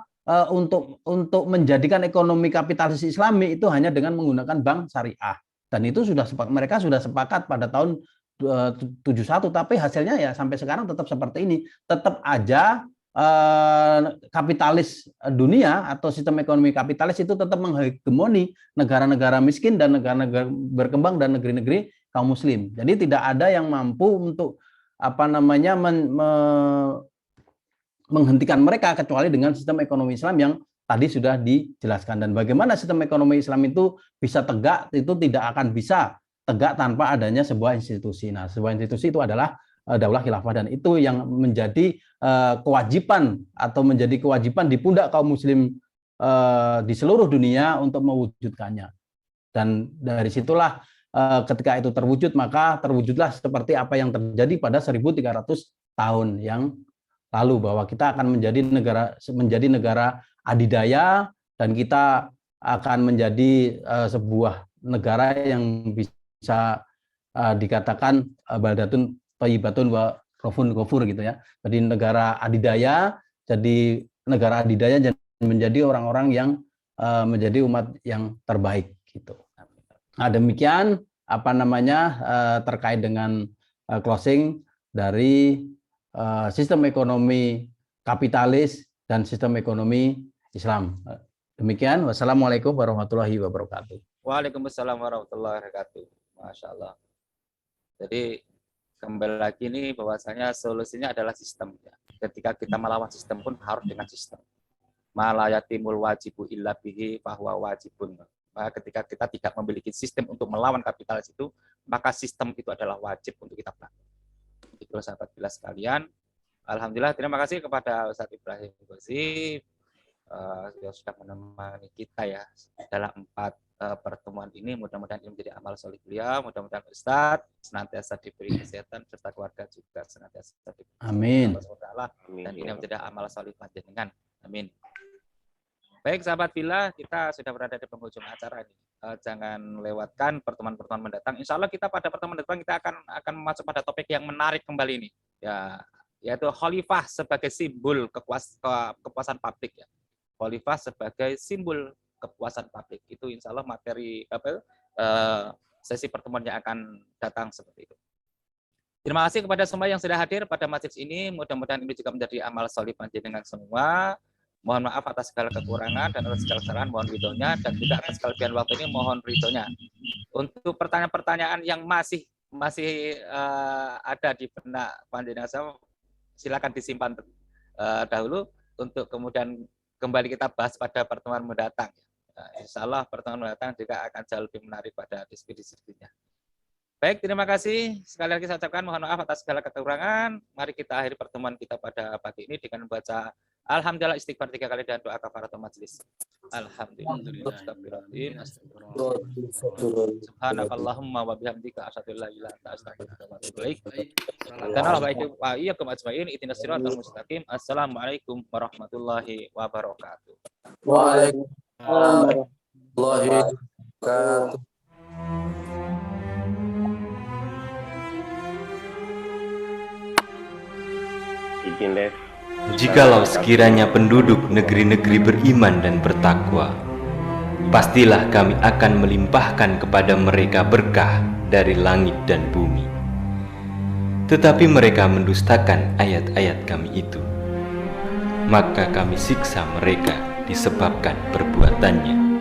untuk menjadikan ekonomi kapitalis Islami itu hanya dengan menggunakan bank syariah. Dan itu mereka sudah sepakat pada tahun 71, tapi hasilnya ya sampai sekarang tetap seperti ini. Tetap aja kapitalis dunia atau sistem ekonomi kapitalis itu tetap menghegemoni negara-negara miskin dan negara-negara berkembang dan negeri-negeri kaum muslim. Jadi tidak ada yang mampu untuk menghentikan mereka kecuali dengan sistem ekonomi Islam yang tadi sudah dijelaskan. Dan bagaimana sistem ekonomi Islam itu bisa tegak, itu tidak akan bisa tegak tanpa adanya sebuah institusi. Nah, sebuah institusi itu adalah Daulah Khilafah, dan itu yang menjadi kewajiban di pundak kaum muslim di seluruh dunia untuk mewujudkannya. Dan dari situlah ketika itu terwujud, maka terwujudlah seperti apa yang terjadi pada 1300 tahun yang lalu, bahwa kita akan menjadi negara adidaya, dan kita akan menjadi sebuah negara yang bisa dikatakan baldatun thayyibatun wa rafun ghafur gitu ya. Jadi negara adidaya, dan menjadi orang-orang yang menjadi umat yang terbaik gitu. Nah, demikian terkait dengan closing dari sistem ekonomi kapitalis dan sistem ekonomi Islam. Demikian, wassalamualaikum warahmatullahi wabarakatuh. Waalaikumsalam warahmatullahi wabarakatuh. Masya Allah. Jadi kembali lagi ini bahwasanya solusinya adalah sistem. Ketika kita melawan sistem pun harus dengan sistem. Malayatimul wajibu illa bihi fahuwa wajibun. Maka ketika kita tidak memiliki sistem untuk melawan kapitalis itu, maka sistem itu adalah wajib untuk kita bangun. Itu sahabat bila sekalian. Alhamdulillah, terima kasih kepada Ustaz Ibrahim Ghozi yang sudah menemani kita ya dalam 4 pertemuan ini. Mudah-mudahan ini menjadi amal soleh beliau. Mudah-mudahan Ustaz senantiasa diberi kesehatan serta keluarga juga senantiasa diberi amin. Dan ini menjadi amal soleh panjenengan. Amin. Baik sahabat Villa, kita sudah berada di penghujung acara ini. Jangan lewatkan pertemuan-pertemuan mendatang. Insya Allah kita pada pertemuan depan kita akan masuk pada topik yang menarik kembali ini. Ya, yaitu khalifah sebagai simbol kepuasan publik ya. Khalifah sebagai simbol kepuasan publik. Itu insya Allah materi sesi pertemuan yang akan datang seperti itu. Terima kasih kepada semua yang sudah hadir pada majelis ini. Mudah-mudahan ini juga menjadi amal solih panjenengan semua. Mohon maaf atas segala kekurangan dan atas segala kesalahan, mohon ridhonya, dan juga atas kelebihan waktu ini mohon ridhonya. Untuk pertanyaan-pertanyaan yang masih ada di benak panjenengan saya, silakan disimpan dahulu untuk kemudian kembali kita bahas pada pertemuan mendatang. Insya Allah pertemuan mendatang juga akan jauh lebih menarik pada diskusi-diskusinya. Baik, terima kasih. Sekali lagi saya ucapkan mohon maaf atas segala kekurangan. Mari kita akhiri pertemuan kita pada pagi ini dengan membaca Alhamdulillah istighfar 3 kali dan doa kafaratul majelis. Alhamdulillah. Subhanakallahumma wa bihamdika asyhadu an la ilaha illa anta astaghfiruka wa atubu ilaik. Wa iyyakum ajmain ihdinas siratal mustaqim. Assalamualaikum warahmatullahi wabarakatuh. Waalaikumsalam warahmatullahi wabarakatuh. Izin deh. Jikalau sekiranya penduduk negeri-negeri beriman dan bertakwa, pastilah kami akan melimpahkan kepada mereka berkah dari langit dan bumi. Tetapi mereka mendustakan ayat-ayat kami itu, maka kami siksa mereka disebabkan perbuatannya.